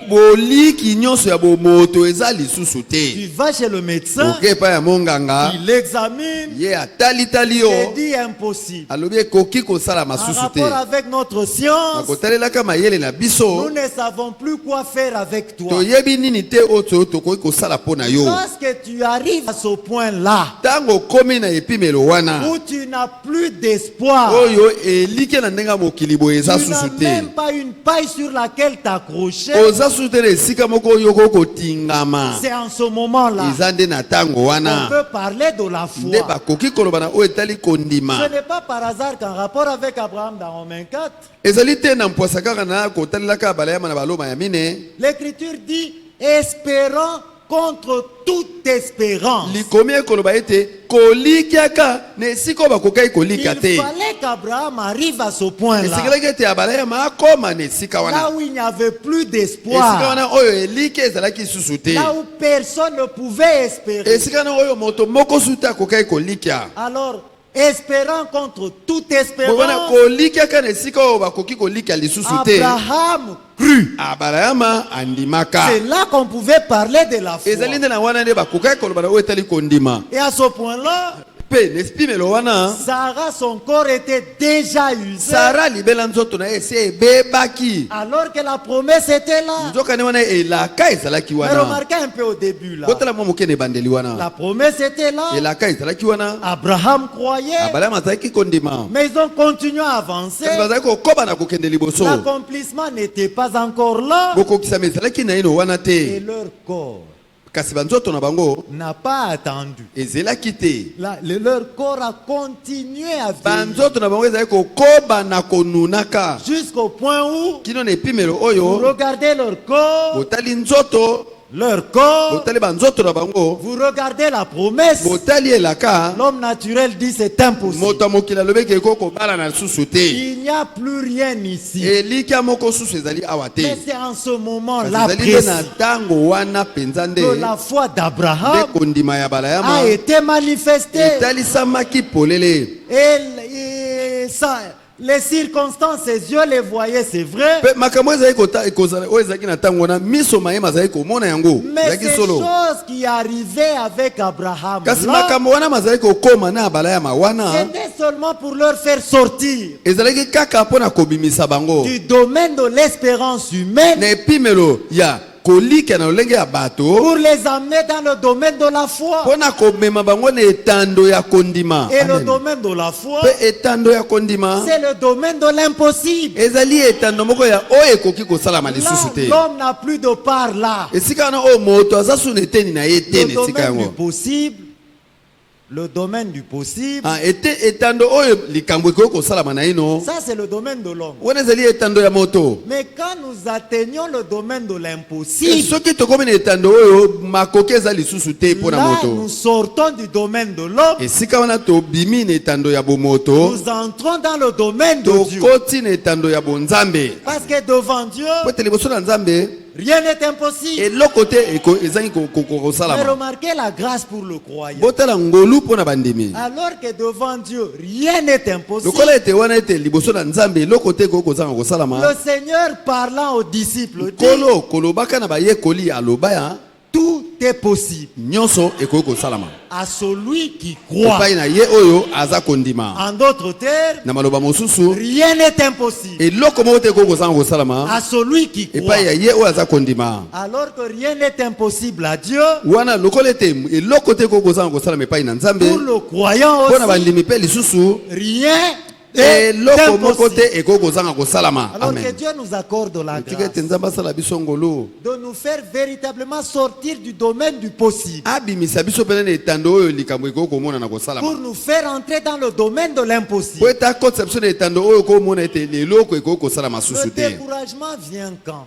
S2: boliki nyonso ya bomoto eza lisusu
S1: Tu
S2: te
S1: vas chez le médecin,
S2: oke epai ya monganga
S1: il examine
S2: ye atalitali
S1: et
S2: yo
S1: dit impossible.
S2: alobi ekoki kosalama
S1: En
S2: susu te
S1: rapport avec notre science,
S2: nakotalelaka mayele na
S1: nous
S2: biso
S1: ne savons plus quoi faire avec toi.
S2: toyebi nini te oyo tokoki kosala mpo na yo
S1: Lorsque tu arrives à ce point-là,
S2: ntango okomi na epimelo wana
S1: où tu n'as plus d'espoir,
S2: oyo eliki na ndenge ya mokili boye eza
S1: tu n'as
S2: susu te
S1: même pas une paille sur laquelle t'accrocher.
S2: oza susu te na esika moko oyo okoki kotingama
S1: C'est en ce moment-là
S2: eza nde na ntango
S1: qu'on
S2: wana
S1: peut parler de la
S2: nde
S1: foi.
S2: bakoki koloba na oyo etali kondima
S1: Ce n'est pas par hasard qu'en rapport avec Abraham dans Romains 4,
S2: ezali te na mpwasa kaka na kotalelaka balayama na baloma ya mine
S1: l'Écriture dit espérant contre toute espérance.
S2: likomi ekoloba ete kolikiaka na esika oyo bakokaki kolika
S1: Il
S2: te
S1: fallait qu'Abraham arrive à ce point-là,
S2: esekelaki ete abalayama akoma na esika
S1: là
S2: wana
S1: où il n'y avait plus
S2: esika
S1: d'espoir,
S2: wana oyo eliki ezalaki susu te
S1: là où personne ne pouvait espérer.
S2: esika wana oyo moto moko su te akokaki kolikia
S1: Alors, espérant contre toute
S2: wana
S1: espérance,
S2: kolikiaka na esika oyo bakoki kolikia lisusu te
S1: Abraham crut.
S2: abalayama andimaka
S1: C'est là qu'on pouvait parler de la foi.
S2: ezali nde na wana nde bakokaki koloba na oyo etali kondima
S1: Et à ce point-là,
S2: mpe na espimelo wana
S1: Sarah, son corps était déjà usé.
S2: sara libela nzoto na ye esi ebebaki
S1: Alors que la promesse était là.
S2: nzokani wana elaka ezalaki
S1: Mais
S2: wana
S1: remarquez un peu au début là.
S2: botala mwa moke na ebandeli wana
S1: La promesse était là.
S2: elaka ezalaki wana
S1: Abraham croyait.
S2: abalama azalaki kondima
S1: Mais ils ont continué à avancer.
S2: kasi bazalaki kokoba na kokende liboso
S1: L'accomplissement n'était pas encore là.
S2: bokokisama ezalaki na yino wana
S1: Et
S2: te
S1: leur corps
S2: kasi banzoto na bango
S1: n'a pas attendu.
S2: ezelaki te
S1: Leur corps a continué à vivre.
S2: banzoto na bango ezalaki kokoba na konunaka
S1: Jusqu'au point où
S2: kino na epimelo
S1: vous
S2: oyo
S1: regardez leur corps,
S2: botali nzoto
S1: leur corps,
S2: botali banzoto na bango,
S1: vous regardez la promesse,
S2: botali elaka,
S1: l'homme naturel dit c'est impossible.
S2: moto mokili alobeki ekoko bala na susu te.
S1: Il n'y a plus rien ici.
S2: Elika moko susu ezali awa te.
S1: Mais c'est en ce moment
S2: Kasi
S1: là
S2: ezali nde na
S1: précis
S2: tango wana penza nde
S1: que la foi d'Abraham
S2: nde kondima ya balayama
S1: a été manifestée.
S2: etalisamaki polele.
S1: Et ça, les circonstances, ses yeux les voyaient, c'est vrai.
S2: Pe makambo ezali ekozala oyo ezalaki na tango wana miso mayema azali komona yango
S1: Mais
S2: ezalaki
S1: ces
S2: solo.
S1: choses qui arrivaient avec Abraham,
S2: Kasi
S1: là,
S2: makambo wana mazali kokoma na balayama wana
S1: c'était seulement pour leur faire sortir
S2: ezalaki kaka mpona kobimisa bango
S1: du domaine de l'espérance humaine
S2: na epimelo ya kolika na lolenge ya bato
S1: pour les amener dans le domaine de la foi.
S2: mpona komema bango na etando ya kondima.
S1: Et le
S2: Amen.
S1: domaine de la foi,
S2: Pe etando ya kondima
S1: c'est le domaine de l'impossible.
S2: ezali etando moko ya oyo ekoki kosalama
S1: Là,
S2: lisusu te.
S1: l'homme n'a plus de part là.
S2: esika wana oyo moto aza suna eteni na ye te
S1: Le
S2: na esika
S1: domaine du
S2: yango.
S1: possible, le domaine du possible,
S2: Ah, etando oyo likambo ekoki kosalama na ino
S1: ça c'est le domaine de l'homme.
S2: wana ezali etando ya moto.
S1: Mais quand nous atteignons le domaine de
S2: E
S1: l'impossible,
S2: soki tokomi na etando oyo makoki eza lisusu te mpo na
S1: là nous
S2: moto.
S1: sortons du domaine de l'homme,
S2: esika wana tobimi na etando ya bomoto
S1: nous entrons dans le domaine de Dieu.
S2: tokoti na etando ya bonzambe.
S1: Parce que devant Dieu,
S2: po ete liboso na nzambe
S1: rien n'est impossible.
S2: eloko te ezangi
S1: Mais
S2: kosalama.
S1: remarquez la grâce pour le croyant.
S2: botala ngolu mpo na bandimi.
S1: Alors que devant Dieu, rien n'est impossible.
S2: lokola ete wana ete liboso na nzambe eloko te ekoki kozanga
S1: Le
S2: kosalama.
S1: Seigneur parlant aux disciples dit,
S2: kolo kolobaka na bayekoli aloba ya
S1: tout est possible
S2: nyonso ekoki kosalama
S1: à celui qui croit.
S2: epai na ye oyo aza kondima.
S1: En d'autres termes,
S2: na maloba mosusu
S1: rien n'est impossible
S2: eloko moko te ekoki kozanga kosalama
S1: à celui qui croit.
S2: epai ya ye oyo aza kondima.
S1: Alors que rien n'est impossible à Dieu,
S2: wana lokola ete eloko te ekoki kozanga kosalama epai na nzambe
S1: pour le croyant
S2: mpo na
S1: aussi,
S2: bandimi mpe lisusu
S1: rien n'est
S2: eloko moko
S1: impossible.
S2: te ekoki kozanga kosalama.
S1: Alors que
S2: Amen.
S1: Dieu nous accorde la
S2: tika ete
S1: grâce
S2: nzambe asala biso ngolu
S1: de nous faire véritablement sortir du domaine du possible
S2: abimisa biso pene na etando oyo likambo ekoki komona na
S1: pour
S2: kosalama
S1: nous faire entrer dans le domaine de
S2: po
S1: l'impossible.
S2: ete akotisa biso na etando oyo komona ete eloko ekoki kosalama
S1: Le
S2: susu te.
S1: découragement vient quand?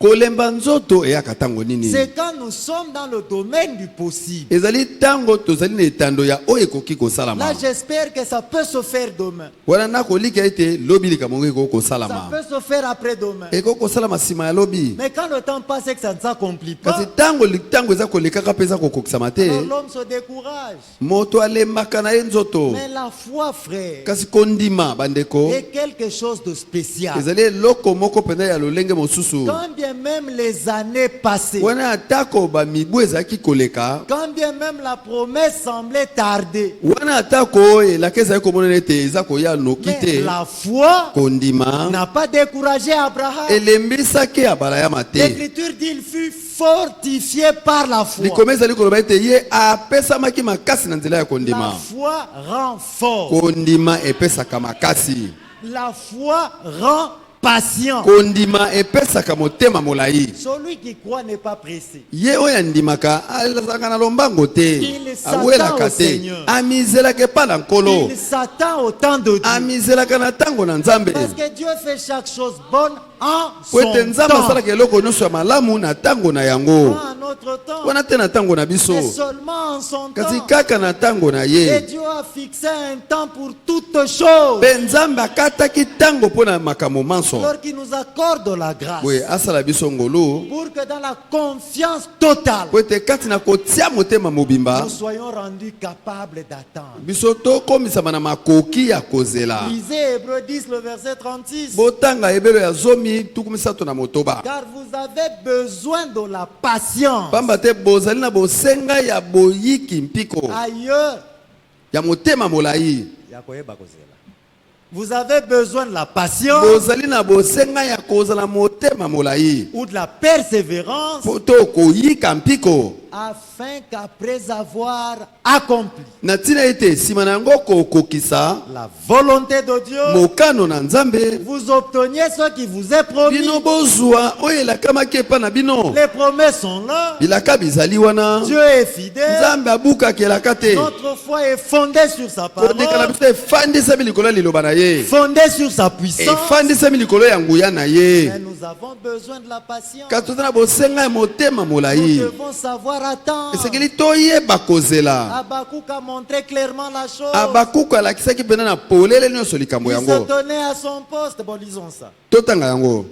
S2: kolemba nzoto eyaka ntango nini?
S1: C'est quand nous sommes dans le domaine du possible.
S2: ezali ntango tozali na etando ya oyo ekoki
S1: Là,
S2: kosalama.
S1: j'espère que ça peut se faire demain.
S2: wana nakolika ete lobi likambo ngo ekoki
S1: Ça
S2: kosalama.
S1: peut se faire après-demain.
S2: ekoki kosalama nsima ya lobi.
S1: Mais quand le temps passe et que ça ne s'accomplit
S2: kasi
S1: pas,
S2: ntango eza kolekaka mpe eza kokokisama te
S1: alors l'homme se décourage.
S2: moto alembaka na ye nzoto.
S1: Mais la foi, frère,
S2: kasi kondima bandeko
S1: est quelque chose de spécial.
S2: ezali eloko moko mpenza ya lolenge mosusu.
S1: Quand bien même les années passées,
S2: wana atako bamibu ezalaki koleka
S1: quand bien même la promesse semblait tarder,
S2: wana atako elaka ezali komonana ete eza koya noki
S1: mais
S2: te
S1: la foi
S2: kondima
S1: n'a pas découragé Abraham.
S2: elembisaki abalayama te.
S1: L'Écriture dit il fut fortifié par la foi.
S2: likoma ezali koloba ete ye apesamaki makasi na nzela ya
S1: La
S2: kondima.
S1: foi rend fort.
S2: kondima epesaka makasi.
S1: La foi rend patient.
S2: kondima epesaka motema molai.
S1: Celui qui croit n'est pas pressé.
S2: ye oyo andimaka azalaka na lombango te
S1: Il s'attend
S2: awelaka
S1: au
S2: te
S1: Seigneur.
S2: amizelaka epa na nkolo
S1: Il s'attend au temps de Dieu.
S2: amizelaka na ntango na nzambe
S1: Parce que Dieu fait chaque chose bonne en
S2: po ete
S1: son
S2: nzambe
S1: temps.
S2: asalaka eloko nyonso ya malamu na ntango na yango.
S1: Pas en notre temps,
S2: wana te na ntango na biso
S1: mais seulement en son
S2: kasi
S1: temps.
S2: kaka na ntango na
S1: Et
S2: ye.
S1: Dieu a fixé un temps pour toutes choses.
S2: mpe nzambe akataki ntango mpo na makambo manso
S1: Alors qu'il nous accorde la grâce.
S2: boye asala biso ngolu
S1: Pour que dans la confiance totale,
S2: po ete kati na kotia motema mobimba
S1: nous soyons rendus capables d'attendre.
S2: biso tokomisama na makoki ya kozela.
S1: Lisez Hébreux 10, le verset 36.
S2: botanga ebelo ya zomi tuku misato na motoba.
S1: Car vous avez besoin de la patience.
S2: pamba te bozali na bosenga ya boyiki mpiko
S1: Ailleurs,
S2: ya motema molai.
S1: vous avez besoin de la patience
S2: bozali na bosenga ya kozala motema molai
S1: ou de la persévérance
S2: po to koyika mpiko
S1: afin qu'après avoir accompli
S2: na ntina ete nsima na yango kokokisa
S1: la volonté de Dieu,
S2: mokano na nzambe
S1: vous obteniez ce qui vous est promis.
S2: bino bozwa oyo elakamaki epa na bino.
S1: Les promesses sont là.
S2: bilaka bizali wana.
S1: Dieu est fidèle.
S2: nzambe abukaki elaka te.
S1: Notre foi est fondée sur sa
S2: kodeka na
S1: parole,
S2: biso efandisami likolo ya liloba na ye.
S1: fondée sur sa puissance.
S2: efandisami likolo ya nguya na ye.
S1: Mais nous avons besoin de la patience.
S2: kasi toza na bosenga ya motema
S1: Nous
S2: molai.
S1: devons savoir attendre.
S2: esengeli toyeba kozela.
S1: Habakkuk a montré clairement la chose.
S2: abakuku alakisaki mpena na polele nyonso likambo
S1: Il se
S2: yango.
S1: tenait à son poste. Bon, lisons ça.
S2: totanga yango.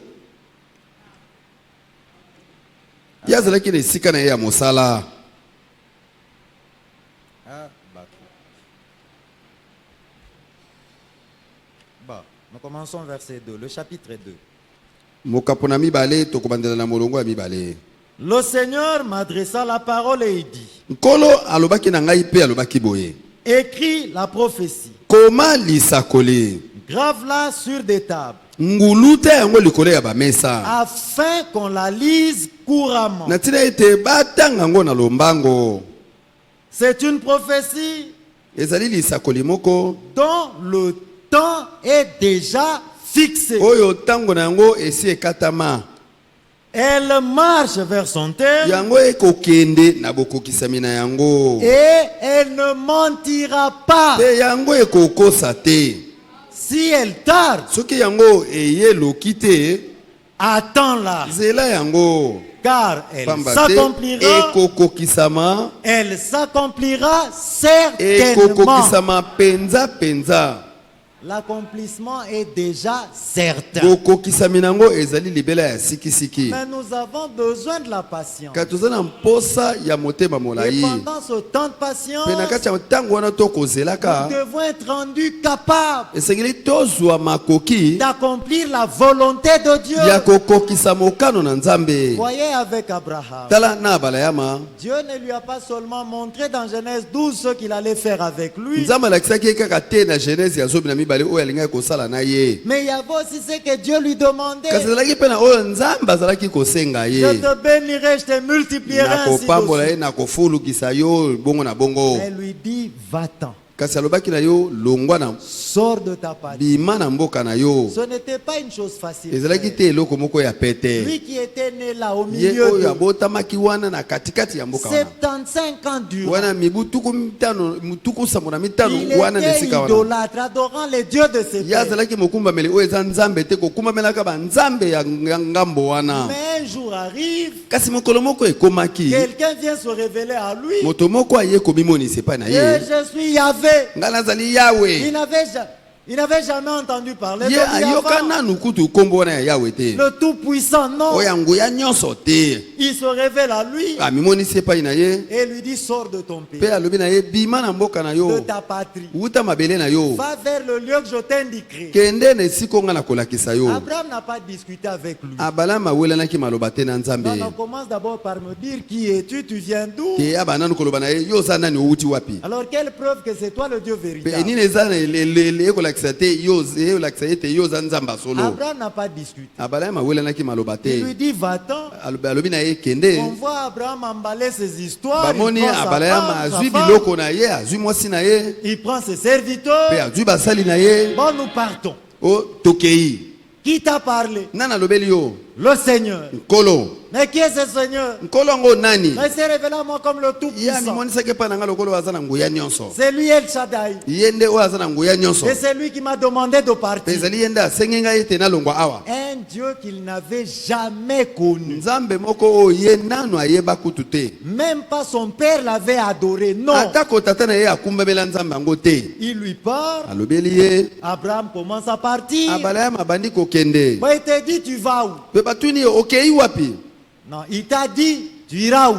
S2: ye azalaki na esika na ye ya mosala.
S1: Bon, nous commençons verset 2, le chapitre 2.
S2: mokapo na mibale tokobandela na molongo ya mibale.
S1: Le Seigneur m'adressa la parole et il dit,
S2: nkolo alobaki na ngai mpe alobaki boye.
S1: écris la prophétie,
S2: koma lisakoli.
S1: grave-la sur des tables,
S2: nguluta yango likolo ya bamesa.
S1: afin qu'on la lise couramment.
S2: na ntina ete batanga yango na lombango.
S1: C'est une prophétie
S2: ezali lisakoli moko
S1: dont le temps est déjà fixé.
S2: oyo ntango na yango esi ekatama.
S1: Elle marche vers son terme
S2: yango ekokende na bokokisami na yango.
S1: et elle ne mentira pas.
S2: mpe yango ekokosa te.
S1: Si elle tarde,
S2: soki yango eyeloki te
S1: attends-la,
S2: zela yango.
S1: car elle
S2: pamba te
S1: s'accomplira.
S2: ekokokisama.
S1: Elle s'accomplira certainement.
S2: ekokokisama penza penza.
S1: L'accomplissement est déjà certain.
S2: bokokisami nango ezali libela ya sikisiki.
S1: Mais nous avons besoin de la patience.
S2: kati toza na mposa ya motema
S1: Et
S2: molai.
S1: pendant ce temps de patience,
S2: mpe na kati ya ntango wana tokozelaka
S1: nous devons être rendus capables
S2: esengeli tozwa makoki
S1: d'accomplir la volonté de Dieu.
S2: ya kokokisa mokano na nzambe.
S1: Voyez avec Abraham.
S2: tala na balayama.
S1: Dieu ne lui a pas seulement montré dans Genèse 12 ce qu'il allait faire avec lui,
S2: nzambe alakisaki ye kaka te na genèse ya zomi na mibale oyo alingaki kosala na ye.
S1: mais il y avait aussi ce que Dieu lui demandait.
S2: kasi ezalaki mpe na oyo nzambe azalaki kosenga
S1: Je
S2: ye.
S1: te bénirai, je te multiplierai ainsi de
S2: nakopambola ye
S1: suite.
S2: nakofulukisa yo bongo na bongo.
S1: Elle lui dit, va-t'en,
S2: kasi alobaki na yo longwa na
S1: sors de ta patrie.
S2: bima na mboka na yo.
S1: Ce n'était pas une chose facile.
S2: ezalaki te eloko moko ya pete.
S1: Lui qui était né là au
S2: ye
S1: milieu
S2: oyo
S1: de
S2: abotamaki wana na katikati ya mboka wana.
S1: 75 ans durant,
S2: wana mibu tuku sambo na mitano
S1: il
S2: wana na
S1: était
S2: esika wana.
S1: idolâtre, adorant les dieux de ses
S2: ye
S1: pères.
S2: azalaki mokumbameli oyo eza nzambe te kokumbamelaka banzambe ya ngambo wana.
S1: Mais un jour arrive,
S2: kasi mokolo moko ekomaki
S1: quelqu'un vient se révéler à lui.
S2: moto moko aye komimonisa epai na
S1: Et
S2: ye.
S1: je suis Yahvé.
S2: ngai nazali yawe.
S1: Il n'avait jamais entendu parler de
S2: ye
S1: lui
S2: ayoka
S1: avant.
S2: nanu kutu kombo wana ya yawe te.
S1: Le tout-puissant, non.
S2: oyo ya nguya nyonso te.
S1: Il se révèle à lui
S2: amimonisi epai na ye
S1: et lui dit, sors de ton pays,
S2: mpe alobi na ye bima na mboka na
S1: de
S2: yo
S1: ta patrie.
S2: wuta mabele na yo
S1: Va vers le lieu que je t'indiquerai.
S2: kende na esika onga na kolakisa yo.
S1: Abraham n'a pas discuté avec lui.
S2: abalamu awelanaki maloba te na
S1: Donc
S2: nzambe.
S1: on commence d'abord par me dire, qui es-tu, tu viens d'où?
S2: ke aba nanu koloba na ye yo oza nani owuti wapi.
S1: Alors quelle preuve que c'est toi le Dieu
S2: mpe
S1: véritable?
S2: nini eza na ekolakisa te yo ekolakisa ye te yo oza nzambe solo.
S1: Abraham n'a pas discuté.
S2: abalamu awelanaki maloba
S1: Il lui
S2: te.
S1: dit, va-t'en.
S2: alobi na ye kende.
S1: On voit Abraham emballer ses histoires. Il
S2: bamoni
S1: prend sa
S2: abalamu
S1: femme, sa
S2: azwi
S1: femme,
S2: biloko na ye azwi mwasi na ye
S1: il prend ses serviteurs.
S2: mpe azwi basali na ye.
S1: Bon, nous partons.
S2: o tokei.
S1: Qui t'a parlé?
S2: nani alobeli yo.
S1: Le Seigneur.
S2: nkolo.
S1: Mais qui est ce Seigneur?
S2: nkolo yango nani.
S1: Mais il s'est révélé à moi comme le
S2: ye
S1: Tout-Puissant.
S2: amimonisaki epai na ngai lokolo aza na nguya nyonso.
S1: C'est lui El Shaddai.
S2: ye nde oyo aza na nguya nyonso.
S1: Et c'est lui qui m'a demandé de
S2: mpe
S1: partir.
S2: ezali ye nde asengi ngai ete nalongwa awa.
S1: Un Dieu qu'il n'avait jamais connu.
S2: nzambe moko oyo ye nanu ayeba kutu te.
S1: Même pas son père l'avait adoré. Non.
S2: atako tata na ye akumbamela nzambe yango te.
S1: Il lui parle.
S2: alobeli ye.
S1: Abraham commence à partir.
S2: abalayamu abandi kokende.
S1: Bon, il te dit, tu vas où?
S2: mpe batuni ye okei wapi.
S1: Non, il t'a dit, tu iras où?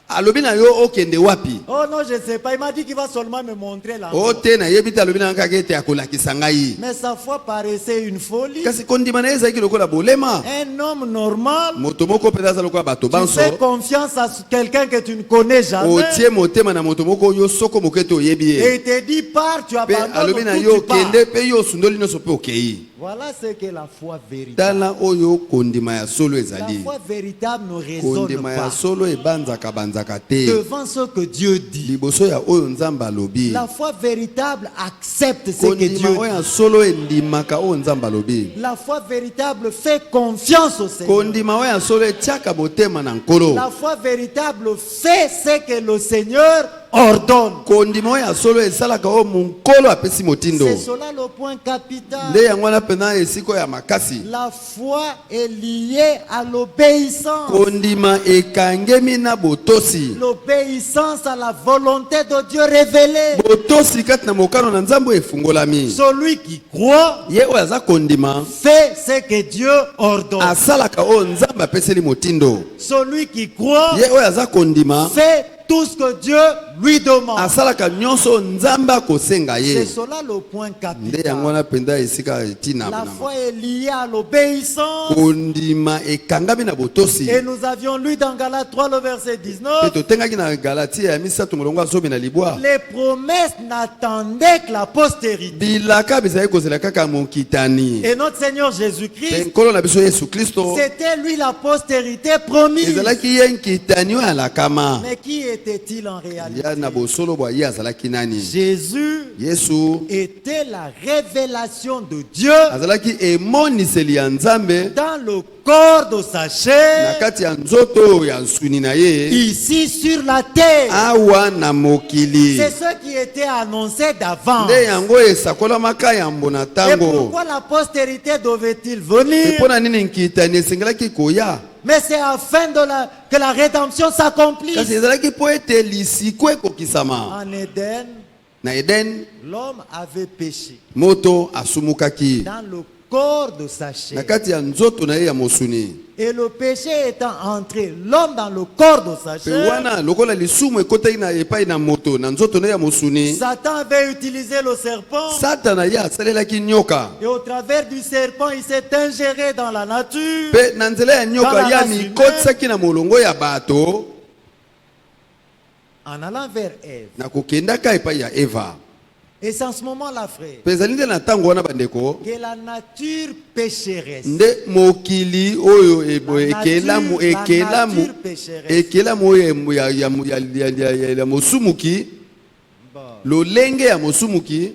S2: alobi na yo okende wapi.
S1: Oh non, je ne sais pas. Il m'a dit qu'il va seulement me montrer là.
S2: o te nayebi te alobi na nga kaka ete akolakisa ngai.
S1: Mais sa foi paraissait une folie.
S2: kasi kondima na ye ezalaki lokola bolema.
S1: Un homme normal,
S2: moto moko mpenza aza lokola bato
S1: tu
S2: banso.
S1: fais confiance à quelqu'un que tu ne connais jamais.
S2: otie motema na moto moko oyo soko moke te oyebi
S1: Et
S2: ye.
S1: il te dit, pars, tu
S2: mpe
S1: abandonnes
S2: alobi na
S1: tout,
S2: yo
S1: tu pars.
S2: okende mpe yo osundoli nyonso mpe okei.
S1: Voilà ce que la foi véritable.
S2: tala oyo kondima ya solo
S1: La
S2: ezali.
S1: foi véritable ne raisonne
S2: Kondima ya
S1: pas
S2: solo banzaka te.
S1: devant ce que Dieu dit.
S2: Liboso ya oyo nzamba lobi.
S1: La foi véritable accepte ce que Dieu
S2: Kondima oyo
S1: dit.
S2: ya solo endimaka oyo nzamba lobi.
S1: La foi véritable fait confiance au Seigneur.
S2: Kondima oyo ya solo etiaka motema na nkolo.
S1: La foi véritable fait ce que le Seigneur ordonne.
S2: Kondima oyo ya solo esalaka oyo monkolo apesi motindo.
S1: C'est cela le point capital.
S2: Nde yango wana pena esiko ya makasi.
S1: La foi est liée à l'obéissance.
S2: Kondima ekangemi na botosi.
S1: L'obéissance à la volonté de Dieu révélée.
S2: Botosi kati na mokano na nzambo efungolami.
S1: Celui qui croit
S2: Ye oyo aza kondima
S1: fait ce que Dieu ordonne.
S2: asalaka oyo nzambe apeseli motindo.
S1: Celui qui croit
S2: Ye oyo aza kondima
S1: fait tout ce que Dieu lui demande.
S2: asalaka nyonso nzambe akosenga
S1: C'est
S2: ye.
S1: cela le point
S2: Nde
S1: capital.
S2: yango wana penda esika etina
S1: La
S2: na
S1: foi est liée à l'obéissance.
S2: kondima ekangami na botosi.
S1: Et nous avions lu dans Galates 3 le verset
S2: Pe
S1: 19.
S2: totengaki na Galatia ya misato molongo ya zomi na libwa.
S1: Les promesses n'attendaient que la postérité.
S2: Bilaka bizali kozela kaka mokitani.
S1: Et notre Seigneur
S2: Pe
S1: Jésus-Christ,
S2: nkolo na biso Yesu Kristo
S1: c'était lui la postérité promise.
S2: ezalaki ye nkitani oyo alakama.
S1: Mais qui était-il en réalité?
S2: Ya na bosolo bwa ye azalaki nani?
S1: Jésus
S2: Yesu
S1: était la révélation de Dieu
S2: azalaki emoniseli ya nzambe
S1: dans le corps de sa
S2: na
S1: chair,
S2: kati ya nzoto ya nsuni na ye
S1: ici sur la terre.
S2: awa na mokili.
S1: C'est ce qui était annoncé d'avance.
S2: Nde yango esakolamaka yambo na
S1: Et
S2: ntango.
S1: pourquoi la postérité devait-il venir?
S2: Mpo na nini nkitani esengelaki koya?
S1: Mais c'est afin que la rédemption s'accomplisse.
S2: Kasi ezalaki mpo ete lisiko ekokisama.
S1: En Éden,
S2: Na Eden
S1: l'homme avait péché
S2: moto asumukaki
S1: dans le corps de sa
S2: na
S1: chair.
S2: kati ya nzoto na ye ya mosuni.
S1: Et le péché étant entré, l'homme dans le corps de sa
S2: Pe
S1: chair,
S2: wana lokola lisumu ekotaki na epai na moto na nzoto na ye ya mosuni,
S1: Satan avait utilisé le serpent.
S2: Satana ye asalelaki nyoka.
S1: Et au travers du serpent, il s'est ingéré dans la nature.
S2: Pe na nzela ya nyoka
S1: Dans la
S2: ye
S1: race
S2: amikotisaki na molongo ya bato
S1: En allant vers Ève.
S2: na kokendaka epai ya Eva.
S1: Et c'est en ce moment-là, frère,
S2: Pe ezali nde na ntango wana bandeko
S1: que la nature pécheresse,
S2: nde mokili oyo ekelamu
S1: nature pécheresse.
S2: ekelamu oyo ya mosumuki,
S1: Bon.
S2: lolenge ya mosumuki,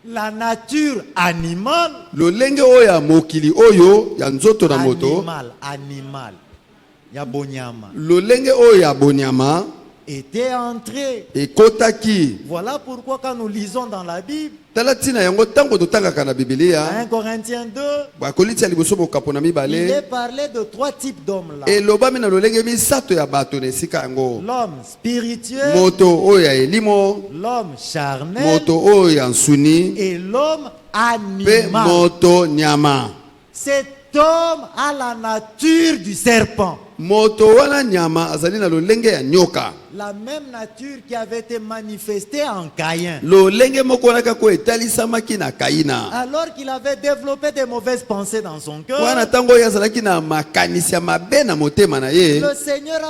S1: La nature animale,
S2: lolenge oyo ya mokili oyo ya nzoto na moto,
S1: animal, Yabonyama,
S2: lolenge oyo ya bonyama
S1: était entré.
S2: ekotaki.
S1: Voilà pourquoi quand nous lisons dans la Bible,
S2: Tala tina yango ntango totangaka na
S1: à
S2: Biblia
S1: 1 Corinthiens 2,
S2: bakoliti ya liboso bokapo na
S1: il est
S2: mibale
S1: parlé de trois types d'hommes là.
S2: elobami na lolenge misato ya bato na esika yango:
S1: L'homme spirituel,
S2: moto oyo ya elimo,
S1: l'homme charnel
S2: moto oyo ya nsuni,
S1: et l'homme
S2: pe
S1: animal.
S2: moto nyama.
S1: Cet homme a la nature du serpent.
S2: Moto wana nyama azali na lolenge ya nyoka,
S1: La même nature qui avait été manifestée en Caïn.
S2: lolenge moko wana kako etalisamaki na Kaina.
S1: Alors qu'il avait développé des mauvaises pensées dans son
S2: Wana
S1: cœur,
S2: tango oyo azalaki na makanisi ya mabe na motema na ye,
S1: le Seigneur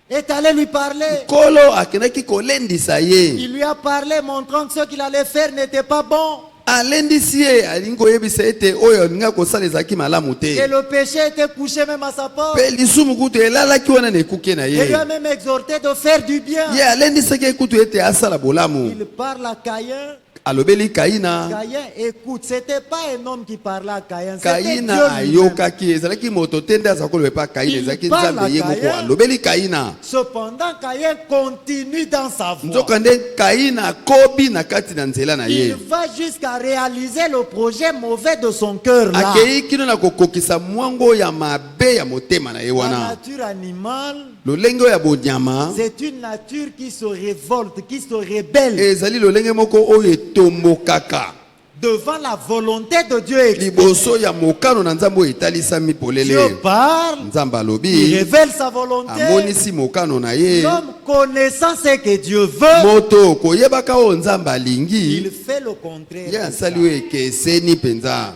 S1: est allé lui parler.
S2: kolo akendaki kolendisa ye.
S1: Il lui a parlé montrant que ce qu'il allait faire n'était pas bon.
S2: Alendisi ye alingi koyebisa ete oyo alingi kosala ezalaki malamu te.
S1: Et le péché était couché même à sa porte.
S2: Pe lisumu kutu elalaki wana na ekuke na
S1: Il lui
S2: ye.
S1: a même exhorté de faire du bien.
S2: Ye alendisaki kutu ete asala bolamu.
S1: Il parle à Caïn.
S2: Alobeli Kaina.
S1: Caïn écoute. C'était pas un homme qui parlait à Caïn. C'était Dieu
S2: Kaina
S1: lui-même.
S2: ayokaki ezalaki moto te nde aza koloba epa Kaina,
S1: Il
S2: ezalaki
S1: parle
S2: nzambe
S1: à
S2: ye moko
S1: Kaina.
S2: alobeli Kaina.
S1: Cependant, Caïn continue dans sa voie.
S2: Nzoka nde Kaina akobi na kati na nzela na
S1: Il
S2: ye.
S1: va jusqu'à réaliser le projet mauvais de son cœur là.
S2: Akei kino na kokokisa mwango ya mabe ya motema na ye
S1: La
S2: wana.
S1: nature animale,
S2: Lolenge oyo ya bonyama
S1: c'est une nature qui se révolte, qui se rébelle
S2: ezali lolenge moko oyo etombokaka
S1: devant la volonté de Dieu. exprimée.
S2: liboso ya mokano na nzambe oyo etalisami
S1: Dieu
S2: polele.
S1: parle,
S2: Nzambe
S1: il
S2: alobi
S1: révèle sa volonté.
S2: amonisi mokano na ye.
S1: L'homme connaissant ce que Dieu veut,
S2: Moto koyebaka oyo nzambe
S1: il
S2: alingi
S1: fait le contraire.
S2: ye
S1: de
S2: asali
S1: ça.
S2: oyo ekeseni mpenza.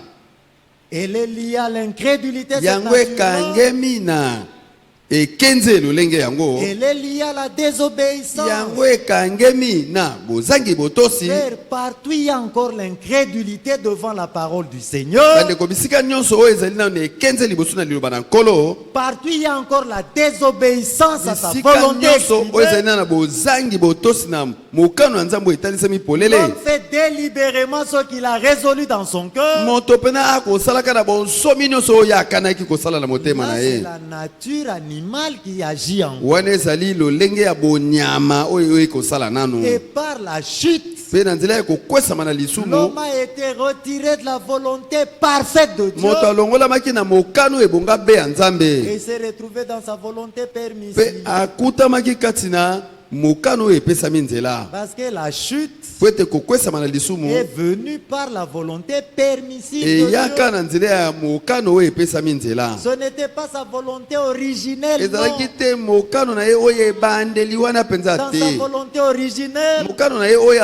S1: Elle est liée à l'incrédulité. Cette
S2: Yango
S1: nature-là.
S2: ekangemi na ekenze lolenge yango
S1: Elle est liée à la désobéissance.
S2: yango ekangemi na bozangi botosi.
S1: Frère, partout il y a encore l'incrédulité devant la parole du Seigneur.
S2: bandeko bisika nyonso oyo ezali nano ekenze liboso na liloba na nkolo.
S1: Partout il y a encore la désobéissance à sa
S2: bisika
S1: volonté
S2: nyonso oyo ezali
S1: exprimée.
S2: na bozangi botosi na mokano ya nzambe etalisami polele.
S1: L'homme fait délibérément ce qu'il a résolu dans son cœur.
S2: moto pena akosalaka na bonsomi nyonso oyo akanaki kosala na motema
S1: Là,
S2: na
S1: c'est
S2: ye.
S1: la nature animale qui agit en vous.
S2: wana ezali lolenge ya bonyama oyo ekosala nano.
S1: Et par la chute,
S2: mpe na nzela ya kokwesama na lisumu
S1: l'homme a été retiré de la volonté parfaite de Dieu
S2: moto alongolamaki na mokano ebonga be ya
S1: et
S2: nzambe
S1: s'est retrouvé dans sa volonté
S2: mpe
S1: permissive.
S2: akutamaki kati na mokano oyo epesami nzela.
S1: Parce que la chute
S2: po ete kokwesama na lisumu
S1: est venue par la volonté permissive de
S2: eyaka
S1: Dieu.
S2: na nzela ya mokano oyo epesami nzela.
S1: Ce n'était pas sa volonté originelle.
S2: ezalaki
S1: Non.
S2: te mokano na ye oyo ebandeli wana mpenza
S1: Dans sa
S2: te.
S1: volonté originelle,
S2: mokano na ye oyo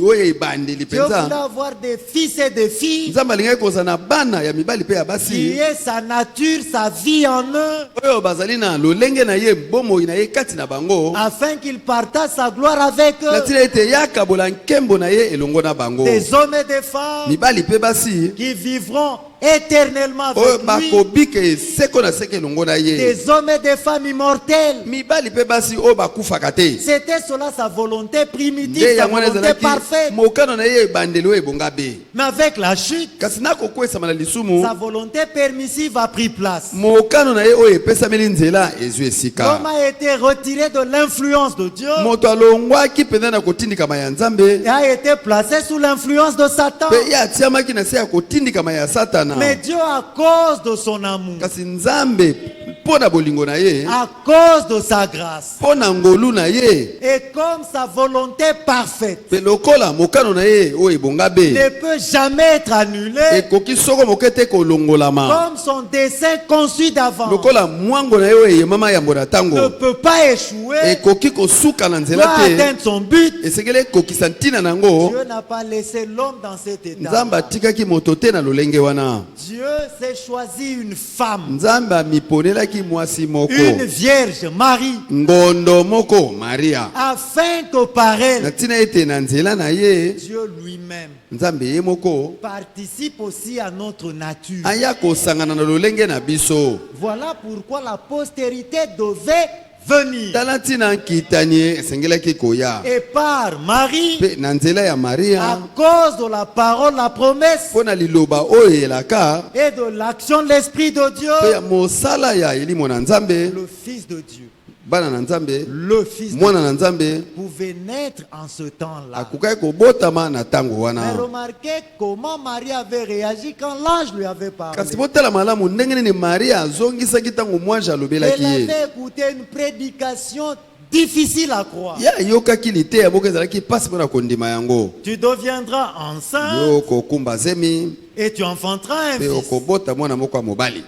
S2: oyo ebandeli
S1: Dieu voulait
S2: mpenza.
S1: avoir des fils et des filles
S2: nzambe alingaki kozala na bana ya mibali mpe ya
S1: qui
S2: basi
S1: aient sa nature, sa vie en eux,
S2: oyo bazali na lolenge na ye bomoi na ye kati na bango
S1: afin qu'il partage sa gloire avec
S2: na
S1: eux.
S2: ntina ete yakabola nkembo na ye elongo na bango.
S1: Des hommes et des femmes
S2: mibali mpe basi
S1: qui vivront éternellement
S2: oyo
S1: avec lui.
S2: bakobika eseko na seko elongo na ye.
S1: Des hommes et des femmes immortels.
S2: mibali mpe basi oyo bakufaka te.
S1: C'était cela sa volonté primitive,
S2: nde
S1: sa
S2: yango wana
S1: volonté
S2: ezalaki
S1: parfaite.
S2: mokano na ye ebandeli oyo ebonga be.
S1: Mais avec la chute,
S2: kasi nakokwesama na lisumu
S1: sa volonté permissive a pris place.
S2: mokano na ye oyo epesameli nzela ezwi esika.
S1: L'homme a été retiré de l'influence de Dieu
S2: moto alongwaki mpenza na kotindikama ya nzambe
S1: et a été placé sous l'influence de Satan.
S2: mpe ye atiamaki na se ya kotindikama ya satana.
S1: Mais Dieu, à cause de son amour,
S2: kasi nzambe mpo na bolingo na ye
S1: à cause de sa grâce,
S2: mpo na ngolu na ye
S1: et comme sa volonté parfaite
S2: mpe lokola mokano na ye oyo ebonga be
S1: ne peut jamais être annulé,
S2: ekoki soko moke te kolongolama
S1: comme son dessein conçu d'avance
S2: lokola mwango na ye oyo eyemama yambo na
S1: ne
S2: ntango
S1: peut pas échouer,
S2: ekoki kosuka na
S1: doit
S2: nzela te
S1: atteindre son but.
S2: esengeli ekokisa ntina na yango.
S1: Dieu n'a pas laissé l'homme dans cet état.
S2: nzambe atikaki moto te na lolenge wana.
S1: Dieu s'est choisi une femme,
S2: nzambe amiponelaki mwasi moko
S1: une vierge, Marie,
S2: ngondo moko maria
S1: afin que par
S2: na
S1: elle,
S2: ntina ete na nzela na ye
S1: Dieu lui-même
S2: nzambe ye moko
S1: participe aussi à notre nature.
S2: aya kosangana na lolenge na biso.
S1: Voilà pourquoi la postérité devait venir.
S2: tala ntina nkitani esengelaki koya
S1: Et par Marie,
S2: mpe na nzela ya
S1: à
S2: maria
S1: cause de la parole, la promesse
S2: mpo na liloba oyo eyelaka
S1: et de l'action de l'Esprit de
S2: mpe ya
S1: Dieu,
S2: mosala ya elimo na nzambe
S1: le Fils de Dieu,
S2: bana na nzambe
S1: le Fils de
S2: mwana
S1: Dieu,
S2: na nzambe
S1: pouvait naître en ce temps-là.
S2: akokaki kobotama na ntango
S1: Mais
S2: wana.
S1: remarquez comment Marie avait réagi quand l'ange lui avait parlé.
S2: kasi botala malamu ndenge nini maria azongisaki ntango mwanji alobelaki
S1: Elle
S2: ye.
S1: avait écouté une prédication difficile à croire.
S2: ye ayokaki liteya moko ezalaki mpasi mpo na kondima yango.
S1: Tu deviendras enceinte
S2: yo okokumba zemi
S1: et tu enfanteras un
S2: mpe
S1: fils.
S2: okobota mwana moko ya mobali.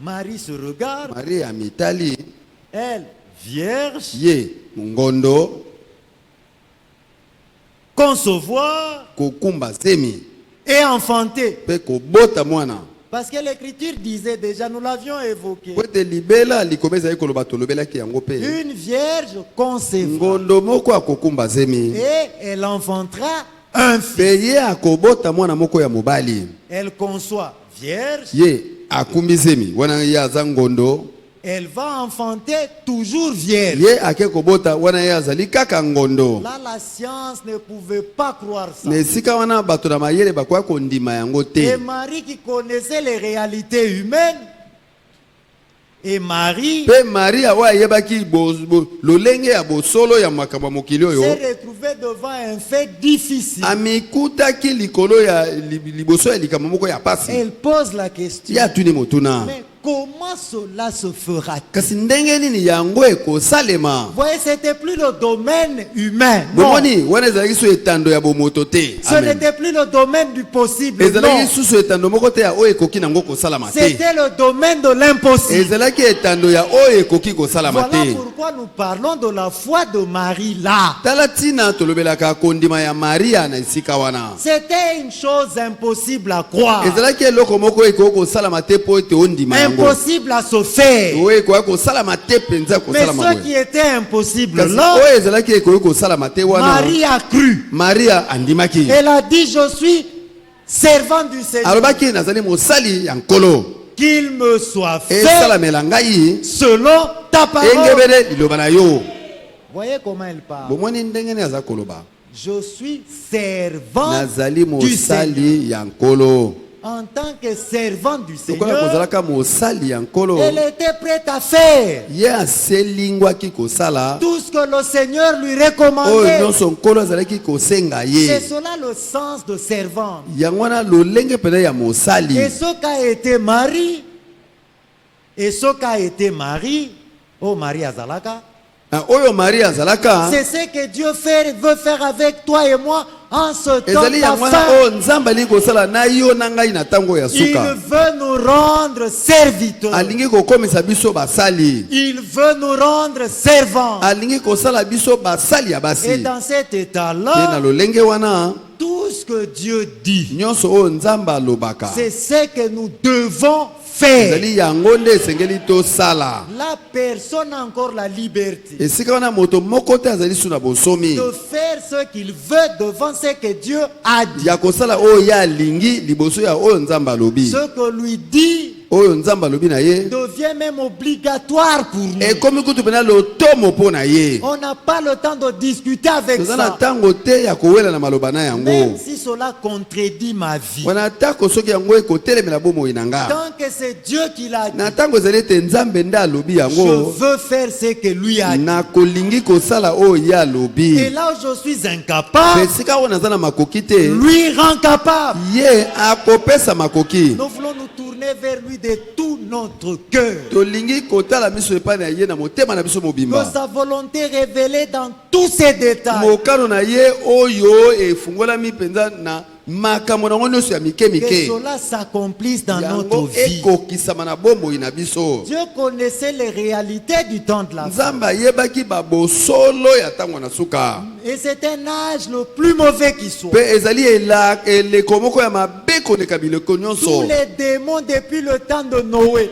S1: Marie se regarde,
S2: maria amitali
S1: elle, vierge,
S2: ye ngondo
S1: concevoir
S2: kokumba zemi
S1: et enfanter.
S2: mpe kobota mwana.
S1: Parce que l'écriture disait déjà, nous l'avions évoqué,
S2: po ete libela likoma ezali koloba tolobelaki yango mpe
S1: une vierge concevra
S2: ngondo moko akokumba zemi
S1: et elle enfantera un fils.
S2: mpe ye akobota mwana moko ya mobali.
S1: Elle conçoit vierge,
S2: ye akumbi zemi wana ye aza ngondo
S1: elle va enfanter toujours vierge.
S2: ye ake kobota wana ye azali kaka ngondo.
S1: Là, la science ne pouvait pas croire ça.
S2: na esika wana bato na mayele bakoya kondima yango
S1: Et
S2: te.
S1: Marie qui connaissait les réalités humaines, et Marie
S2: mpe maria oyo ayebaki lolenge ya bosolo ya makambo ya mokili
S1: s'est
S2: oyo
S1: retrouvée devant un fait difficile.
S2: amikutaki likolo ya liboso ya likambo moko ya pasi.
S1: Elle pose la question,
S2: ye atuni motuna
S1: mais comment cela se fera?
S2: kasi ndenge nini yango ekosalema.
S1: Vous voyez, c'était plus le domaine humain. Non.
S2: bomoni wana ezalaki so etando ya bomoto te.
S1: Ce
S2: Amen.
S1: n'était plus le domaine du possible.
S2: ezalaki
S1: Non.
S2: susu etando moko te ya oyo ekoki nango kosalama te.
S1: C'était le domaine de l'impossible.
S2: ezalaki etando ya oyo ekoki kosalama
S1: Voilà
S2: te.
S1: pourquoi nous parlons de la foi de Marie là.
S2: tala ntina tolobelaka kondima ya maria na esika wana.
S1: C'était une chose impossible à croire.
S2: ezalaki eloko moko ekoki kosalama te mpo ete ondima yango.
S1: impossible à se faire.
S2: oyo ekoya kosalama te mpenza
S1: Mais
S2: kosalama
S1: ce qui
S2: boye
S1: était impossible
S2: kasi
S1: là,
S2: oyo ezalaki ekoki kosalama te wana
S1: Marie a cru.
S2: maria andimaki
S1: Elle a dit, je suis servant du Seigneur.
S2: alobaki nazali mosali ya nkolo
S1: Qu'il me soit fait
S2: esalamela ngai
S1: selon ta parole.
S2: engebele liloba na yo.
S1: Voyez comment elle parle.
S2: bomoni ndenge nini aza koloba
S1: Je suis servant
S2: nazali
S1: du Seigneur.
S2: mosali ya nkolo
S1: En tant que servant du
S2: lokola
S1: Seigneur,
S2: kozalaka mosali ya nkolo
S1: elle était prête à faire
S2: ye aselingwaki kosala
S1: tout ce que le Seigneur lui
S2: oyo
S1: recommandait.
S2: nyonso nkolo azalaki kosenga
S1: C'est
S2: ye
S1: cela le sens de servant.
S2: yango wana lolenge pene ya
S1: Et
S2: mosali
S1: ce qu'a été Marie, oh Marie Azalaka,
S2: oyo maria azalaka
S1: c'est ce que Dieu veut faire avec toi et moi en ce temps
S2: ezali yango wana
S1: d'afin.
S2: oyo nzambe alingi kosala na yo na ngai na ntango ya
S1: Il
S2: suka
S1: veut nous rendre serviteurs.
S2: alingi kokomisa biso basali
S1: Il veut nous rendre servants.
S2: alingi kosala biso basali ya
S1: Et
S2: basi
S1: dans cet
S2: te na
S1: état-là,
S2: lolenge wana
S1: tout ce que Dieu dit,
S2: nyonso oyo nzambe alobaka
S1: c'est ce que nous devons faire.
S2: ezali yango nde esengeli tosala
S1: La personne a encore la liberté
S2: esika wana moto moko te azali su na bosomi
S1: de faire ce qu'il veut devant ce que Dieu a dit.
S2: ya kosala oyo ye alingi liboso ya oyo nzambe alobi
S1: Ce que lui dit
S2: oyo nzambe alobi na ye
S1: devient même obligatoire pour nous.
S2: ekomi kutu mpena lotomo mpo na ye
S1: On n'a pas le temps de discuter avec
S2: toza na
S1: ça.
S2: ntango te ya kowela na maloba na
S1: Même
S2: yango
S1: si cela contredit ma vie.
S2: wana atako soki yango ekotelemela bomoi na nga
S1: Tant que c'est Dieu qui l'a dit,
S2: na ntango ezali ete nzambe nde alobi
S1: je
S2: yango
S1: veux faire ce que lui a dit.
S2: nakolingi kosala oyo ye
S1: Et
S2: alobi
S1: là où je suis incapable,
S2: esika oyo naza na makoki te
S1: lui rend capable.
S2: ye akopesa makoki
S1: Nous voulons nous tourner vers lui de tout notre cœur.
S2: tolingi kotala miso epai na ye na motema na biso
S1: Que
S2: mobimba
S1: sa volonté révélée dans tous ses détails.
S2: mokano na ye oyo efungolami mpenza na makambo nango nyonso ya mike
S1: Que
S2: mike
S1: cela s'accomplisse dans notre
S2: yango
S1: vie.
S2: ekokisama na bomoi na biso
S1: Dieu connaissait les réalités du temps de la fin.
S2: nzambe ayebaki babosolo ya ntango na suka
S1: Et c'est un âge le plus mauvais qui soit.
S2: mpe ezali eleko moko ya mabe koleka bileko
S1: Tous
S2: nyonso
S1: les démons depuis le temps de Noé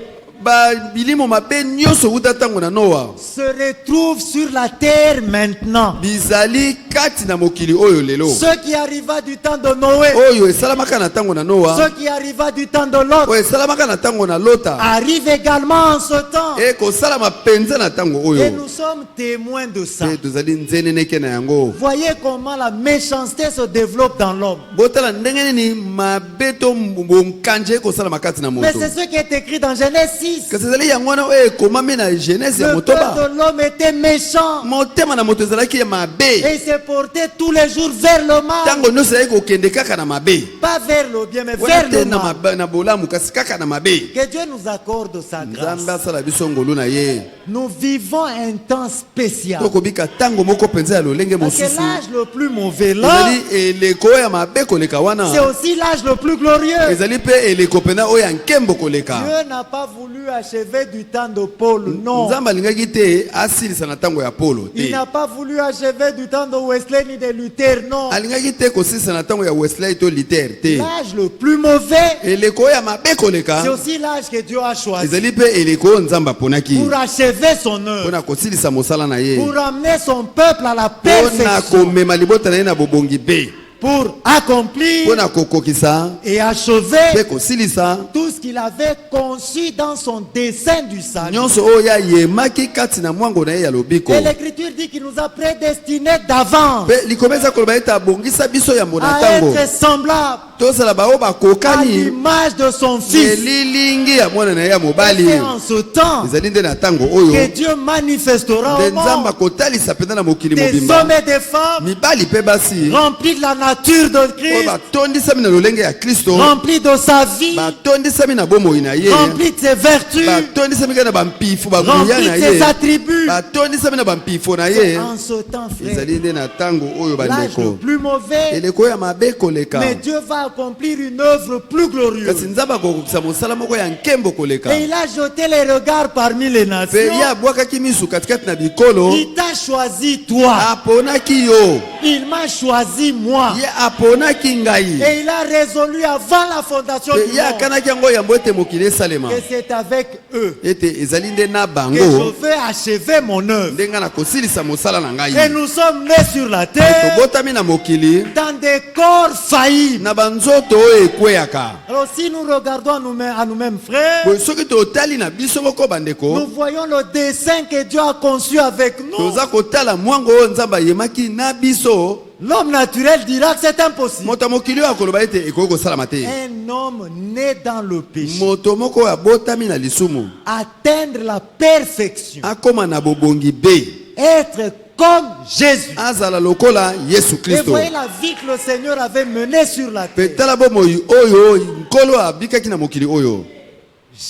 S2: bilimo mabe nyonso wuta ntango na noa
S1: se retrouvent sur la terre maintenant.
S2: bizali kati na mokili oyo lelo
S1: Ce qui arriva du temps de Noé,
S2: oyo esalamaka na ntango na noa
S1: ce qui arriva du temps de Lot,
S2: oyo esalamaka na ntango na lota
S1: arrive également en ce temps.
S2: ekosalama mpenza na ntango
S1: Et
S2: oyo
S1: nous sommes témoins de ça.
S2: mpe tozali nzeneneke na yango
S1: Voyez comment la méchanceté se développe dans l'homme.
S2: botala ndenge nini mabe to bonkanje ekosalama kati na
S1: Mais
S2: moto
S1: c'est ce qui est écrit dans Genèse 6.
S2: kasi ezali yango wana oyo ekomami na genèse ya
S1: Le
S2: motoba
S1: cœur de l'homme était méchant
S2: motema na moto ezalaki ya mabe
S1: et il se portait tous les jours vers le mal.
S2: ntango nyonso ezalaki kokende kaka na mabe
S1: Pas vers le bien, mais
S2: wana
S1: vers
S2: te
S1: le mal.
S2: na bolamu kasi kaka na mabe
S1: Que Dieu nous accorde sa
S2: nzambe
S1: grâce.
S2: asala biso ngolu na ye
S1: Nous vivons un temps spécial.
S2: tokobika ntango moko mpenza ya lolenge
S1: Parce que
S2: mosusu
S1: l'âge le plus mauvais là,
S2: ezali eleko oyo ya mabe koleka
S1: c'est
S2: wana
S1: aussi l'âge le plus glorieux.
S2: ezali mpe eleko mpena oyo ya nkembo koleka
S1: Dieu n'a pas voulu achever du temps de Paul, non.
S2: nzambe alingaki te asilisa na ntango ya polo
S1: Il
S2: te
S1: n'a pas voulu achever du temps de Wesley ni de Luther, non.
S2: alingaki te kosilisa na ntango ya wesley to liter te
S1: L'âge le plus mauvais,
S2: eleko oyo ya mabe
S1: c'est
S2: koleka
S1: aussi l'âge que Dieu a choisi
S2: ezali mpe eleko oyo nzambe aponaki
S1: pour achever son œuvre,
S2: mpona kosilisa mosala na ye
S1: pour amener son peuple à la
S2: mpona
S1: perfection,
S2: komema libota na ye na bobongi mpe
S1: pour accomplir
S2: mpona kokokisa
S1: et
S2: mpe
S1: achever
S2: kosilisa
S1: tout ce qu'il avait conçu dans son dessein du salut.
S2: nyonso oyo ayemaki kati na mwango na ye ya lobiko
S1: Et l'Écriture dit qu'il nous a prédestinés d'avance
S2: mpe likoma eza koloba ete abongisa biso yambo na
S1: à
S2: ntango
S1: être semblables
S2: tosala baoyo
S1: à
S2: bakokani
S1: l'image de son Fils.
S2: elilingi ya mwana na ye ya
S1: Et
S2: mobali
S1: c'est en ce temps
S2: ezali nde na ntango
S1: que
S2: oyo
S1: Dieu manifestera
S2: nde
S1: au
S2: nzambe
S1: monde
S2: akotalisa mpenza na mokili
S1: des
S2: mobimba
S1: hommes et des femmes
S2: mibali mpe basi
S1: remplis de la nature de
S2: oyo
S1: Christ,
S2: batondisami na lolenge ya kristo
S1: remplis de sa vie,
S2: batondisami na bomoi na ye
S1: remplis de ses vertus,
S2: batondisami kaka na bampifu baguya
S1: remplis
S2: na
S1: de ses
S2: ye
S1: attributs.
S2: batondisami na bampifo na ye
S1: En ce temps, frère,
S2: ezali nde na ntango oyo
S1: l'âge le
S2: bandeko
S1: plus mauvais,
S2: eleko ya mabe koleka
S1: mais Dieu va accomplir une œuvre plus
S2: kasi
S1: glorieuse.
S2: nzambe akokokisa mosala moko ya nkembo koleka
S1: Et il a jeté les regards parmi les
S2: mpe
S1: nations.
S2: ye abwakaki misu katikati na bikolo
S1: Il t'a choisi toi.
S2: aponaki yo
S1: Il m'a choisi moi.
S2: ye ye aponaki ngai
S1: Et il a résolu avant la fondation
S2: pe
S1: du
S2: ye
S1: monde
S2: akanaki yango yambo ete mokili esalema
S1: que c'est avec eux
S2: ete ezali nde na
S1: que
S2: bango
S1: je vais achever mon œuvre.
S2: nde ngai na kosilisa mosala na
S1: Et
S2: ngai
S1: nous sommes nés sur la terre
S2: tobotami na mokili
S1: dans des corps faillibles.
S2: na banzoto oyo ekweyaka.
S1: Alors si nous regardons à nous-mêmes, frères,
S2: Boye soki totali na biso moko
S1: nous
S2: bandeko
S1: voyons le dessein que Dieu a conçu avec nous.
S2: toza kotala mwango oyo nzambe ayemaki na biso.
S1: L'homme naturel dira que c'est impossible.
S2: Moto ya mokili oyo akoloba ete ekoki kosalama te.
S1: Un homme né dans le péché,
S2: Moto moko oyo abotami na lisumu
S1: atteindre la perfection,
S2: akoma na bobongi be
S1: être comme Jésus.
S2: azala lokola Yesu
S1: Et
S2: Kristo.
S1: voyez la vie que le Seigneur avait menée sur la
S2: Pe
S1: terre.
S2: tala bomoi oyo nkolo abikaki na mokili oyo.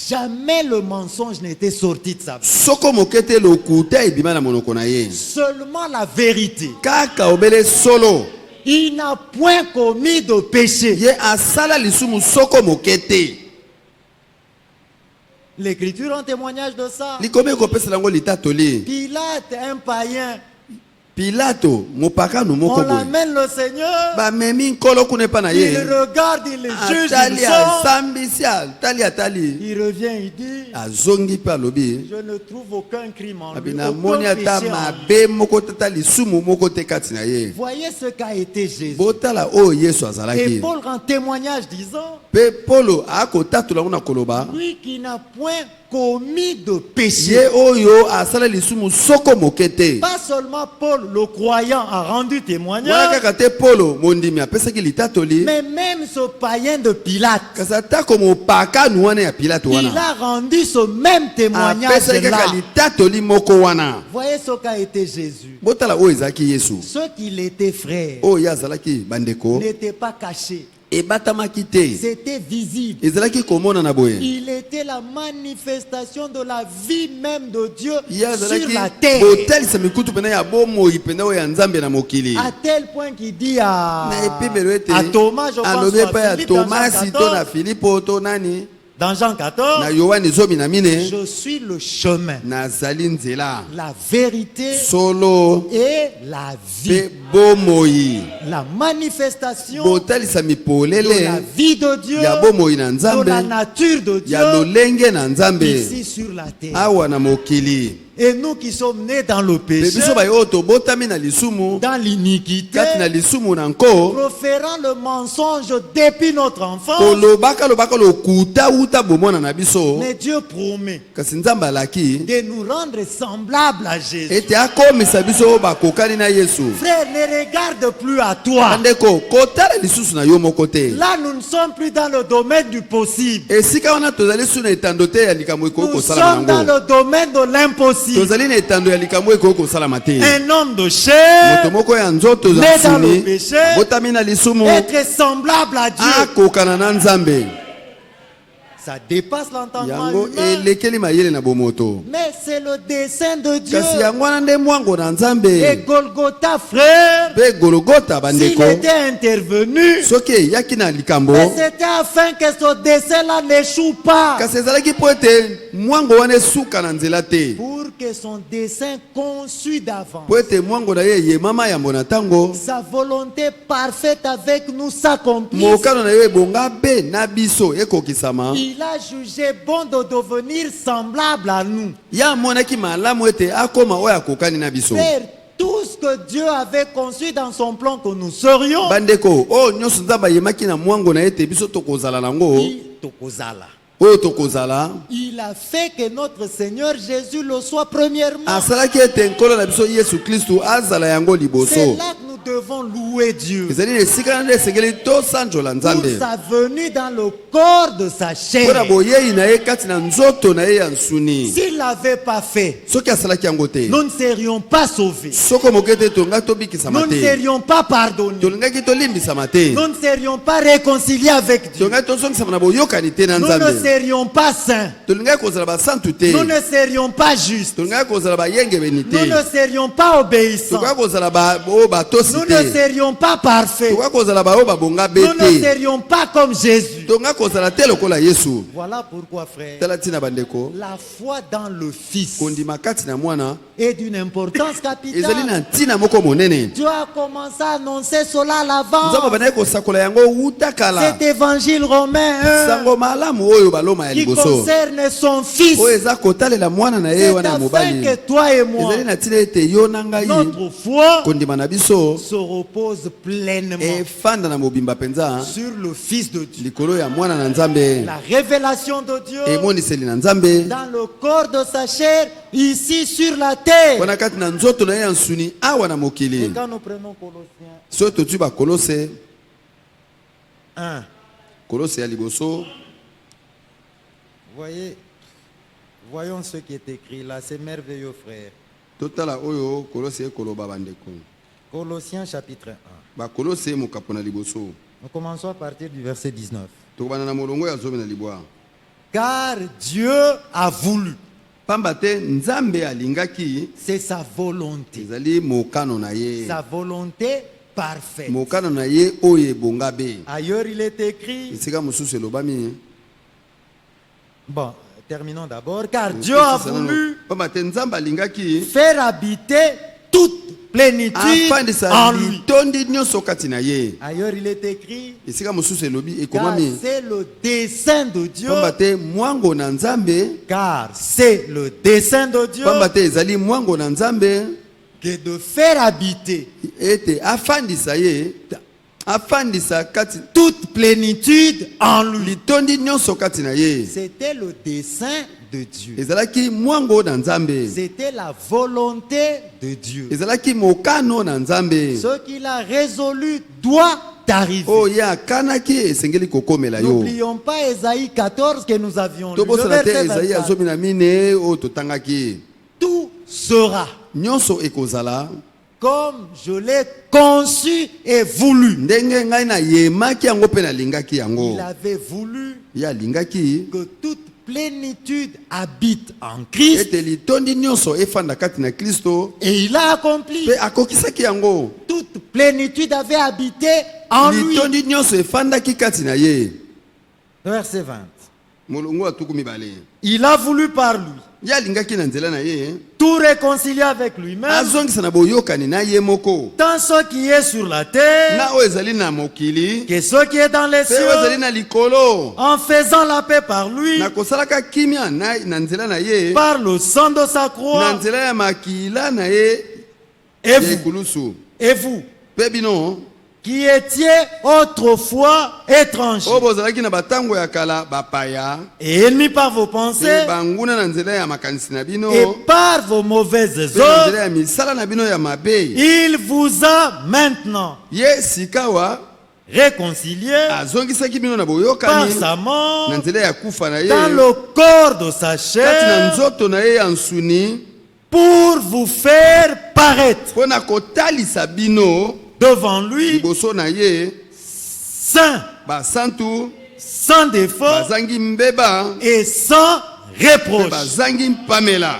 S1: Jamais le mensonge n'était sorti de sa bouche.
S2: Soko mokete lokuta ebima na monoko na ye.
S1: Seulement la vérité.
S2: Kaka obele solo.
S1: Il n'a point commis de péché.
S2: Ye asala lisumu soko mokete.
S1: L'Écriture en témoignage de ça.
S2: Likomi kopesela ngo litatoli.
S1: Pilate, un païen,
S2: Pilato mopakano
S1: on
S2: moko boye.
S1: l'amène le Seigneur,
S2: Bamemi nkolo kuna epa na
S1: il
S2: ye.
S1: regarde, il le juge, il
S2: Atali
S1: sort,
S2: asambisi atali.
S1: il revient, il dit,
S2: Azongi pe alobi.
S1: je ne trouve aucun crime en lui,
S2: Abina
S1: aucun
S2: moni ata
S1: péché en lui.
S2: mabe moko tata lisumu moko te kati na ye.
S1: Voyez ce qu'a été Jésus.
S2: Botala oyo Yesu
S1: Et
S2: azalaki.
S1: Paul rend témoignage disant,
S2: Pe Polo akotatula ngo na koloba.
S1: lui qui n'a point commis de péché.
S2: Ye oyo asala lisumu soko mokete.
S1: Pas seulement Paul, le croyant, a rendu
S2: Wana
S1: témoignage,
S2: kaka te Polo mondimi apesaki litatoli.
S1: mais même ce païen de Pilate,
S2: Kasi atako mopakano wana ya Pilato
S1: il
S2: wana.
S1: a rendu ce même témoignage
S2: Apesaki kaka
S1: là.
S2: litatoli moko wana.
S1: Voyez ce qu'a été Jésus.
S2: Botala oyo ezalaki Yesu.
S1: Ce qu'il était frère
S2: Oyo azalaki bandeko.
S1: n'était pas caché.
S2: Ebatamaki te.
S1: C'était visible.
S2: Ezalaki komona na boye.
S1: Il était la manifestation de la vie même de Dieu
S2: Ye
S1: sur
S2: azalaki
S1: la terre.
S2: botalisa mikutu pene ya bomoi pene oyo ya nzambe na mokili.
S1: À tel point qu'il dit
S2: Na epimelo ete
S1: à Thomas, je pense,
S2: alobi
S1: ou à
S2: epai ya
S1: Philippe, dans Jean
S2: Tomasi to na
S1: 14,
S2: Filipo to nani
S1: dans Jean 14,
S2: na Yohane zomi na mine
S1: je suis le chemin,
S2: nazali nzela
S1: la vérité
S2: solo
S1: et la vie.
S2: pe bomoi.
S1: La manifestation
S2: Botalisa
S1: de
S2: mipolele
S1: la vie de Dieu,
S2: ya bomoi na
S1: de
S2: nzambe
S1: la nature de Dieu,
S2: ya lolenge na nzambe
S1: ici sur la terre.
S2: awa na mokili.
S1: Et nous qui sommes nés dans le
S2: Pe
S1: péché,
S2: biso bai oyo tobotami na lisumu
S1: dans l'iniquité,
S2: kati na lisumu na nko
S1: proférant le mensonge depuis notre enfance,
S2: kolobaka lobaka lokuta uta bomona na biso.
S1: mais Dieu promet
S2: Kasi nzambe alaki
S1: de nous rendre semblables à Jésus.
S2: ete akomisa biso oyo bakokani na Yesu.
S1: Frère, ne regarde plus à toi.
S2: Bandeko kotala lisusu na yo moko te.
S1: Là, nous ne sommes plus dans le domaine du possible.
S2: Esika wana tozali su na etando te ya likambo ekoki
S1: Nous
S2: kosalama
S1: sommes dans
S2: nango.
S1: le domaine de l'impossible.
S2: Tozali na etando ya likambo ekoki kosalama te.
S1: Un homme de chair,
S2: Moto moko ya nzoto za
S1: né dans le
S2: nsuni
S1: péché,
S2: botami na lisumu
S1: être semblable à Dieu.
S2: akokana na nzambe.
S1: Ça dépasse l'entendement
S2: Yango
S1: humain.
S2: elekeli mayele na bomoto.
S1: Mais c'est le dessein de Dieu.
S2: Kasi yango wana nde mwango na
S1: Et
S2: nzambe.
S1: Golgotha, frère,
S2: Pe Golgota
S1: s'il
S2: bandeko
S1: était intervenu,
S2: soki eyaki na likambo
S1: mais c'était afin que ce dessein-là n'échoue pas.
S2: kasi ezalaki mpo ete mwango wana esuka na nzela te.
S1: Pour que son dessein conçu d'avance,
S2: Po ete mwango na ye eyemama yambo na ntango
S1: sa volonté parfaite avec nous s'accomplisse.
S2: mokano na yo ebonga be na biso ekokisama.
S1: Il a jugé bon de devenir semblable à nous.
S2: Ya amonaki malamu ete akoma oyo akokani na biso.
S1: Frère, tout ce que Dieu avait conçu dans son plan que nous serions,
S2: Bandeko oyo nyonso nzambe ayemaki na mwango na ete biso tokozala nango oyo tokozala
S1: il a fait que notre Seigneur Jésus le soit premièrement.
S2: asalaki ete nkolo na biso Yesu Kristu azala yango
S1: C'est
S2: liboso.
S1: là que nous devons louer Dieu
S2: ezali na esika na nde esengeli tosanjola
S1: pour
S2: nzambe
S1: sa venue dans le corps de sa
S2: mpona
S1: chair.
S2: boyei na ye kati na nzoto na ye ya nsuni.
S1: S'il l'avait pas fait,
S2: Soki asalaki yango te
S1: nous ne serions pas sauvés.
S2: soko moke te tolingaki tobikisama
S1: Nous ne
S2: te,
S1: serions pas pardonnés.
S2: tolingaki tolimbisama te,
S1: Nous ne serions pas réconciliés avec Dieu.
S2: tolingaki tozongisama na boyokani te na
S1: Nous ne
S2: nzambe,
S1: serions pas saints.
S2: tolingaki kozala basantu te,
S1: Nous ne serions pas justes.
S2: tolingaki kozala bayengebeni
S1: Nous
S2: te,
S1: ne serions pas obéissants.
S2: tokaki kozala oyo batosi
S1: Nous ne
S2: te,
S1: serions pas parfaits.
S2: tokaki kozala baoyo babonga be
S1: Nous ne
S2: te,
S1: serions pas comme Jésus.
S2: tonga kozala te lokola Yesu.
S1: Voilà pourquoi, frère,
S2: Tala tina bandeko.
S1: la foi dans le Fils
S2: Kondima kati na mwana
S1: est d'une importance
S2: ezali
S1: capitale.
S2: na ntina moko monene.
S1: Tu as commencé à annoncer cela à l'avant.
S2: Nzambe bandaki kosakola yango wuta kala.
S1: Cet évangile romain
S2: Sango malamu oyo baloma ya
S1: qui
S2: liboso.
S1: concerne son Fils,
S2: Oyo eza kotalela mwana na ye
S1: c'est
S2: wana
S1: afin
S2: mobali.
S1: que toi et moi,
S2: Ezali na tina ete yo na ngai
S1: notre foi
S2: kondima na biso
S1: se repose pleinement
S2: efanda na mobimba penza
S1: sur le Fils de Dieu.
S2: likolo ya mwana na Nzambe.
S1: La révélation de Dieu
S2: Emoniseli na Nzambe.
S1: dans le corps de sa chair, ici sur la terre.
S2: Wana kati na nzoto na ye ya nsuni awa na
S1: Et
S2: mokili.
S1: quand nous prenons Colossiens
S2: So totu ba Kolose
S1: 1,
S2: Kolose ya liboso.
S1: voyons ce qui est écrit là, c'est merveilleux, frère.
S2: Totala oyo Kolose koloba bandeko.
S1: Colossiens chapitre 1.
S2: Ba Kolose mokapo na liboso.
S1: Nous commençons à partir du verset 19.
S2: Tokobana na molongo ya zomi na libwa.
S1: Car Dieu a voulu,
S2: Pamba te Nzambe alingaki
S1: c'est sa volonté,
S2: ezali mokano na ye.
S1: sa volonté parfaite.
S2: Mokano na ye oyo ebonga be.
S1: Ailleurs, il est écrit,
S2: Esika mosusu elobami.
S1: bon, terminons d'abord, car Dieu a voulu
S2: Pamba te Nzambe alingaki
S1: faire habiter toute plénitude
S2: afandisa
S1: en lui.
S2: litondi nyonso kati na ye.
S1: Ailleurs, il est écrit,
S2: Esika mosusu elobi
S1: car
S2: ekomami.
S1: c'est le dessein de Dieu,
S2: Pamba te mwango na Nzambe.
S1: car c'est le dessein de Dieu
S2: Pamba te ezali mwango na Nzambe
S1: que de faire habiter
S2: ete afandisa ye. Afandisa kati
S1: toute plénitude en lui.
S2: litondi nyonso kati na ye.
S1: C'était le dessein de Dieu.
S2: Ezalaki mwango na Nzambe.
S1: C'était la volonté de Dieu.
S2: Ezalaki mokano na Nzambe.
S1: Ce qu'il a résolu doit arriver.
S2: Oh ya kanaki esengeli kokomela yo.
S1: N'oublions pas Ésaïe 14 que nous avions lu. Le
S2: Tobosala te
S1: verset
S2: Esaïe
S1: 24.
S2: azomi na mine o totangaki.
S1: Tout sera
S2: Nyonso ekozala
S1: comme je l'ai conçu et voulu.
S2: ndenge ngai na yemaki yango pe nalingaki
S1: Il
S2: yango.
S1: avait voulu
S2: Ya alingaki
S1: que toute plénitude habite en Christ
S2: ete litondi nyonso efanda kati na Kristo
S1: et il a accompli.
S2: pe akokisaki yango.
S1: Toute plénitude avait habité en lui.
S2: Litondi nyonso efandaki kati na ye.
S1: Verset 20.
S2: Molongo atuku mibale.
S1: Il a voulu par lui
S2: Ya alingaki na nzela na ye
S1: tout réconcilier avec lui-même,
S2: azongisa na boyokani na ye moko.
S1: tant ce qui est sur la terre
S2: Na oyo ezali na mokili
S1: que ce qui est dans les
S2: pe oyo ezali
S1: cieux,
S2: na likolo.
S1: en faisant la paix par lui,
S2: Na kosalaka kimia na nzela na ye
S1: par le sang de sa
S2: na
S1: croix.
S2: nzela ya makila na ye
S1: Et
S2: ya
S1: vous,
S2: ekulusu.
S1: et vous,
S2: Pe bino
S1: qui étiez autrefois étrangers
S2: oyo bozalaki na batango ya kala bapaya
S1: et ennemis par vos
S2: pe
S1: pensées
S2: banguna na nzela ya makanisi na bino
S1: et par vos mauvaises
S2: pe na
S1: œuvres,
S2: nzela ya misala na bino ya mabe.
S1: il vous a maintenant
S2: Ye sikawa
S1: réconciliés
S2: azongisaki bino na
S1: par
S2: boyokani
S1: sa mort
S2: na nzela ya kufa na ye
S1: dans le corps de sa
S2: kati na
S1: chair
S2: nzoto na ye ya nsuni
S1: pour vous faire paraître
S2: mpo na kotalisa bino
S1: devant lui
S2: liboso na ye
S1: saint,
S2: basantu
S1: sans défaut
S2: bazangi mbeba
S1: et sans
S2: pe
S1: reproche.
S2: bazangi mpamela.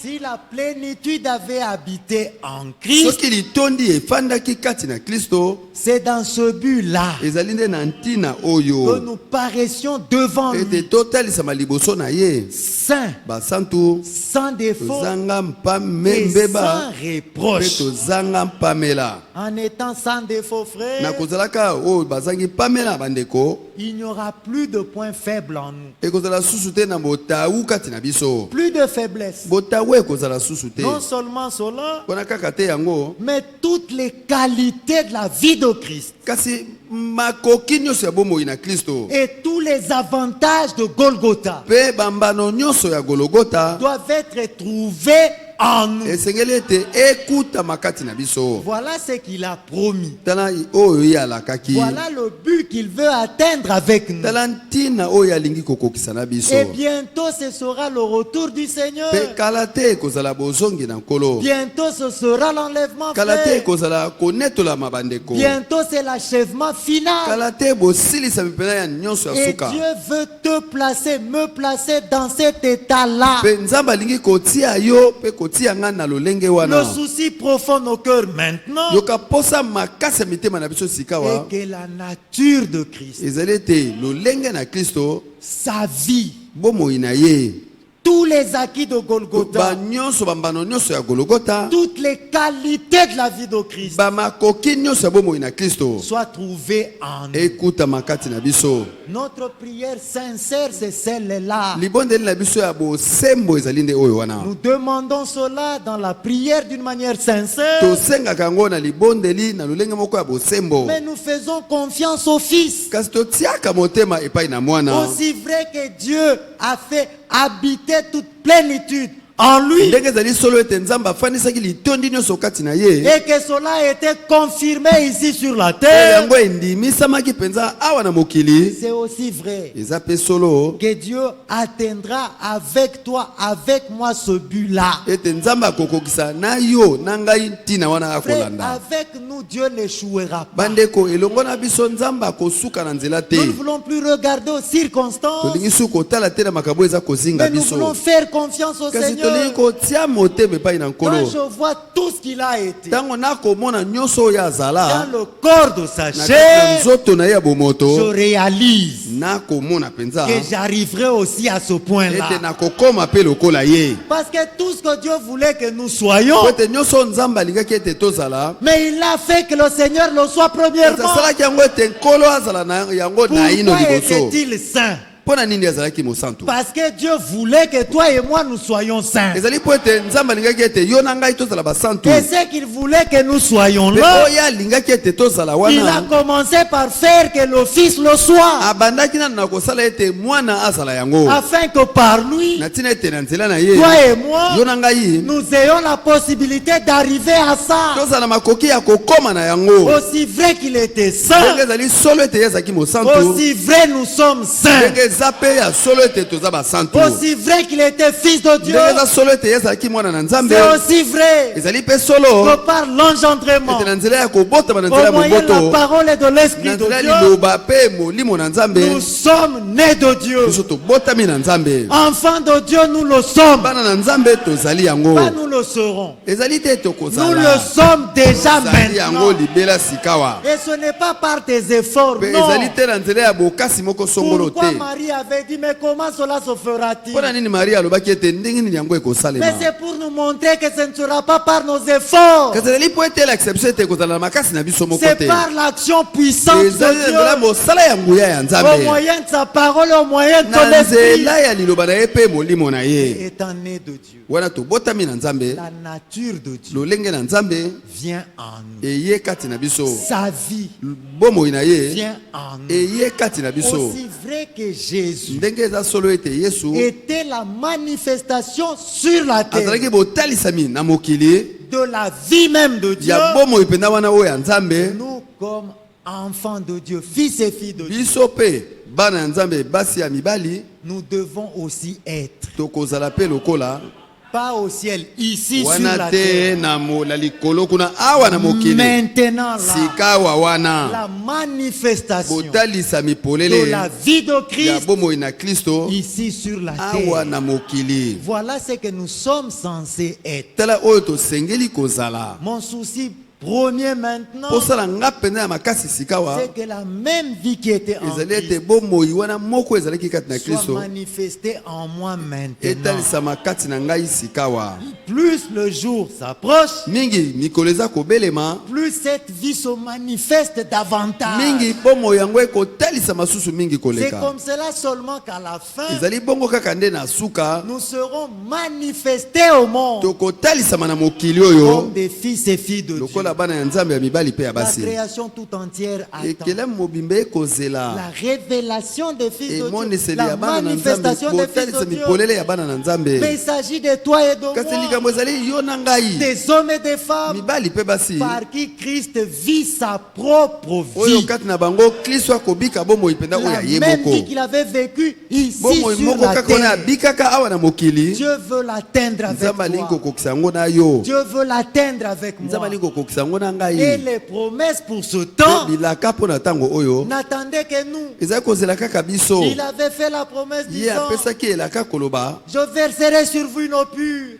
S1: Si la plénitude avait habité en Christ,
S2: Soki litondi efandaki kati na Kristo
S1: c'est dans ce but-là
S2: ezali nde na ntina
S1: que
S2: oyo
S1: nous paraissions devant
S2: ete
S1: lui
S2: totalisama liboso na ye
S1: saint,
S2: basantu
S1: sans défaut
S2: tozanga
S1: et
S2: mbeba
S1: sans
S2: mpe
S1: reproche.
S2: tozanga mpamela.
S1: En étant sans défaut,
S2: Na
S1: frère,
S2: kozalaka oyo bazangi mpamela bandeko
S1: il n'y aura plus de points faibles en nous.
S2: ekozala susu te na botawu kati na biso.
S1: Plus de faiblesse.
S2: Botawu ekozala susu te
S1: Non seulement cela,
S2: mpona kaka te yango
S1: mais toutes les qualités de la vie de Christ
S2: kasi makoki nyonso ya bomoi na Kristo
S1: et tous les avantages de Golgotha
S2: mpe bambano nyonso ya Golgotha
S1: doivent être trouvés en nous.
S2: esengeli ete ekutama kati na biso.
S1: Voilà ce qu'il a promis.
S2: Tala oyo ye alakaki.
S1: Voilà le but qu'il veut atteindre avec nous.
S2: Tala ntina oyo alingi kokokisa na biso.
S1: Et bientôt ce sera le retour du Seigneur.
S2: Pe kala te ekozala bozongi na nkolo.
S1: Bientôt ce sera l'enlèvement.
S2: Kala te
S1: Frère.
S2: ekozala konetolama bandeko.
S1: Bientôt c'est l'achèvement final.
S2: Kala te bosilisa mipena ya nyonso ya
S1: Et
S2: suka.
S1: Dieu veut te placer, me placer dans cet état-là.
S2: Pe nzambe alingi kotia yo pe otia nga na lolenge
S1: le
S2: wana
S1: souci profond de nos cœurs maintenant
S2: yoka posa makasi ya mitema na biso sika wa
S1: est que la nature de Christ,
S2: ezali ete lolenge na Kristo
S1: sa vie,
S2: bomoi na ye
S1: tous les acquis de Golgotha,
S2: banyonso bambano nyonso ya Golgotha
S1: toutes les qualités de la vie de Christ
S2: bamakoki nyonso ya bomoi na Kristo
S1: soient trouvées en nous.
S2: ekutama kati na biso.
S1: Notre prière sincère, c'est celle-là.
S2: Libondeli na biso ya bosembo ezali nde oyo wana
S1: Nous demandons cela dans la prière d'une manière sincère,
S2: tosengaka yango na libondeli na lolenge moko ya bosembo
S1: mais nous faisons confiance au Fils.
S2: kasi totiaka motema epai na mwana
S1: Aussi vrai que Dieu a fait habiter toute plénitude en lui
S2: ndenge ezali solo ete nzambe afandisaki litondi nyonso kati na ye
S1: et que cela a été confirmé ici sur la
S2: oyo
S1: terre,
S2: yango endimisamaki mpenza awa na mokili
S1: c'est aussi vrai
S2: eza mpe solo
S1: que Dieu atteindra avec toi, avec moi ce but-là.
S2: ete nzambe akokokisa na yo na ngai ntina wana
S1: Frère,
S2: akolanda
S1: avec nous, Dieu n'échouera pas.
S2: bandeko elongo na biso nzambe akosuka na nzela te
S1: Nous ne voulons plus regarder aux circonstances,
S2: tolingi su kotala te na makambo eza kozinga
S1: mais nous
S2: biso
S1: voulons faire confiance au
S2: kasi
S1: Seigneur.
S2: tolingi kotia motema epai na
S1: Quand
S2: nkolo
S1: je vois tout ce qu'il a été
S2: ntango nakomona nyonso oyo
S1: dans
S2: azala
S1: le corps de sa
S2: na kati na
S1: chair,
S2: nzoto na ye ya
S1: je
S2: bomoto
S1: réalise
S2: nakomona mpenza
S1: que j'arriverai aussi à ce point-là.
S2: ete nakokoma mpe lokola ye
S1: Parce que tout ce que Dieu voulait que nous soyons,
S2: po ete nyonso oyo nzambe alingaki ete tozala
S1: mais il a fait que le Seigneur le soit
S2: kasi
S1: premièrement.
S2: asalaki yango ete nkolo azala na yango na ino
S1: Pourquoi
S2: liboso
S1: était-il saint?
S2: mpo na nini azalaki mosantu
S1: Parce que Dieu voulait que toi et moi nous soyons saints.
S2: ezali mpo ete nzambe alingaki ete yo na ngai tozala basantu
S1: Et ce qu'il voulait que nous soyons
S2: mpe
S1: là,
S2: oyo alingaki ete tozala
S1: il a
S2: wana
S1: commencé par faire que le Fils le soit,
S2: abandaki nanu na kosala ete mwana azala yango
S1: afin que par lui,
S2: na ntina ete na nzela na ye
S1: toi et moi,
S2: yo na ngai
S1: nous ayons la possibilité d'arriver à ça.
S2: tozala makoki ya kokoma na yango
S1: Aussi vrai qu'il était
S2: ndenge
S1: saint,
S2: ezali solo ete ye azalaki mosantu
S1: aussi vrai nous sommes saints.
S2: ndenge eza mpe ya solo ete toza basantu
S1: Aussi vrai qu'il était fils de Dieu,
S2: ndenge eza solo ete ye azalaki mwana na nzambe
S1: c'est aussi vrai
S2: ezali mpe solo
S1: que par l'engendrement,
S2: ete na nzela ya kobotama na nzela
S1: au
S2: ya
S1: moyen de la
S2: moboto
S1: parole et de
S2: na
S1: l'Esprit
S2: nzela ya
S1: de Dieu,
S2: liloba mpe molimo na nzambe
S1: nous sommes nés de Dieu.
S2: biso tobotami na nzambe
S1: Enfants de Dieu, nous le sommes.
S2: bana na nzambe tozali yango
S1: Pas nous le serons.
S2: ezali te
S1: Nous le
S2: tokozala
S1: sommes déjà
S2: ezali yango
S1: maintenant.
S2: libela sikawa
S1: Et ce n'est pas par tes efforts,
S2: mpe
S1: non.
S2: ezali te na nzela ya bokasi moko songolo
S1: Pourquoi
S2: te
S1: Marie avait dit, mais comment cela se fera-t-il?
S2: mpo na nini maria alobaki ete ndenge nini yango
S1: Mais
S2: ekosalema
S1: c'est pour nous montrer que ce ne sera pas par nos efforts.
S2: kasi ezali mpo ete l'exception ete ekozala na makasi na biso moko
S1: C'est
S2: te
S1: par l'action puissante
S2: ezali na nzela
S1: de
S2: mosala ya nguya ya
S1: Dieu, au
S2: nzambe
S1: moyen de sa parole, au moyen de son
S2: na
S1: esprit.
S2: nzela ya liloba na ye mpe molimo na ye
S1: Étant né de Dieu,
S2: wana tobotami na nzambe
S1: la nature de Dieu
S2: lolenge na nzambe
S1: vient en nous.
S2: eye kati na biso
S1: Sa vie
S2: bomoi na ye
S1: vient en nous.
S2: eye kati na biso
S1: Aussi vrai que Jésus
S2: ndenge eza solo ete yesu
S1: était la manifestation sur la terre
S2: azalaki botalisami na mokili
S1: de la vie même de Dieu.
S2: ya bomoi mpenza wana oyo ya nzambe
S1: Nous, comme enfants de Dieu, fils et filles de Dieu,
S2: biso mpe bana ya nzambe basi ya mibali
S1: nous devons aussi être,
S2: tokozala mpe lokola
S1: pas au ciel, ici sur
S2: wana
S1: la
S2: te
S1: terre,
S2: na likolo kuna awa na mokili
S1: maintenant là,
S2: sika awa wana
S1: la manifestation
S2: botalisami
S1: de
S2: polele
S1: la vie de
S2: ya
S1: Christ
S2: bomoi na kristo
S1: ici sur la
S2: awa
S1: terre.
S2: na mokili
S1: Voilà ce que nous sommes censés être.
S2: tala oyo tosengeli kozala
S1: Mon souci premier maintenant,
S2: posala nga mpenza ya makasi sikawa
S1: c'est que la même vie qui était en
S2: ezali ete
S1: Christ
S2: bomoi wana moko ezalaki kati na
S1: soit
S2: kristo
S1: manifestée en moi maintenant.
S2: etalisama kati na ngai sikawa
S1: Plus le jour s'approche,
S2: mingi mikolo eza kobelema
S1: plus cette vie se manifeste davantage.
S2: mingi bomoi yango ekotalisama susu mingi
S1: C'est
S2: koleka
S1: comme cela seulement qu'à la fin,
S2: ezali bongo kaka nde na suka
S1: nous serons manifestés au monde
S2: tokotalisama na mokili oyo
S1: comme des fils et filles de Dieu.
S2: lokola bana ya nzambe ya mibali mpe ya
S1: La
S2: basi
S1: création tout entière attend
S2: ekele mobimba ekozela
S1: la révélation des fils de Dieu,
S2: emoniseli
S1: la
S2: ya bana na nzambe
S1: manifestation des fils
S2: botalisa
S1: de Dieu.
S2: mipolele ya bana na
S1: Mais
S2: nzambe
S1: il s'agit de toi et de
S2: kasi
S1: moi,
S2: likambo ezali yo na ngai
S1: des hommes et des femmes
S2: mibali mpe basi
S1: par qui Christ vit sa propre
S2: oyo
S1: vie.
S2: kati na bango kristo akobika bomoi mpenza oyo
S1: La
S2: ya ye
S1: même
S2: moko
S1: vie qu'il avait vécue ici
S2: bomoi
S1: sur
S2: moko
S1: la
S2: kaka wana
S1: terre.
S2: abikaka awa na mokili
S1: Dieu veut l'atteindre avec
S2: nzambe alingi
S1: toi.
S2: kokokisa yango na yo
S1: Dieu veut l'atteindre avec
S2: nzambe
S1: moi.
S2: alingi kokokisa yango na
S1: Et
S2: ngai
S1: les promesses pour ce
S2: mpe
S1: temps
S2: bilaka mpo na ntango oyo
S1: n'attendaient que nous.
S2: ezali kozela kaka biso
S1: Il avait fait la promesse
S2: ye
S1: disant,
S2: apesaki elaka koloba
S1: je verserai sur vous une eau pure.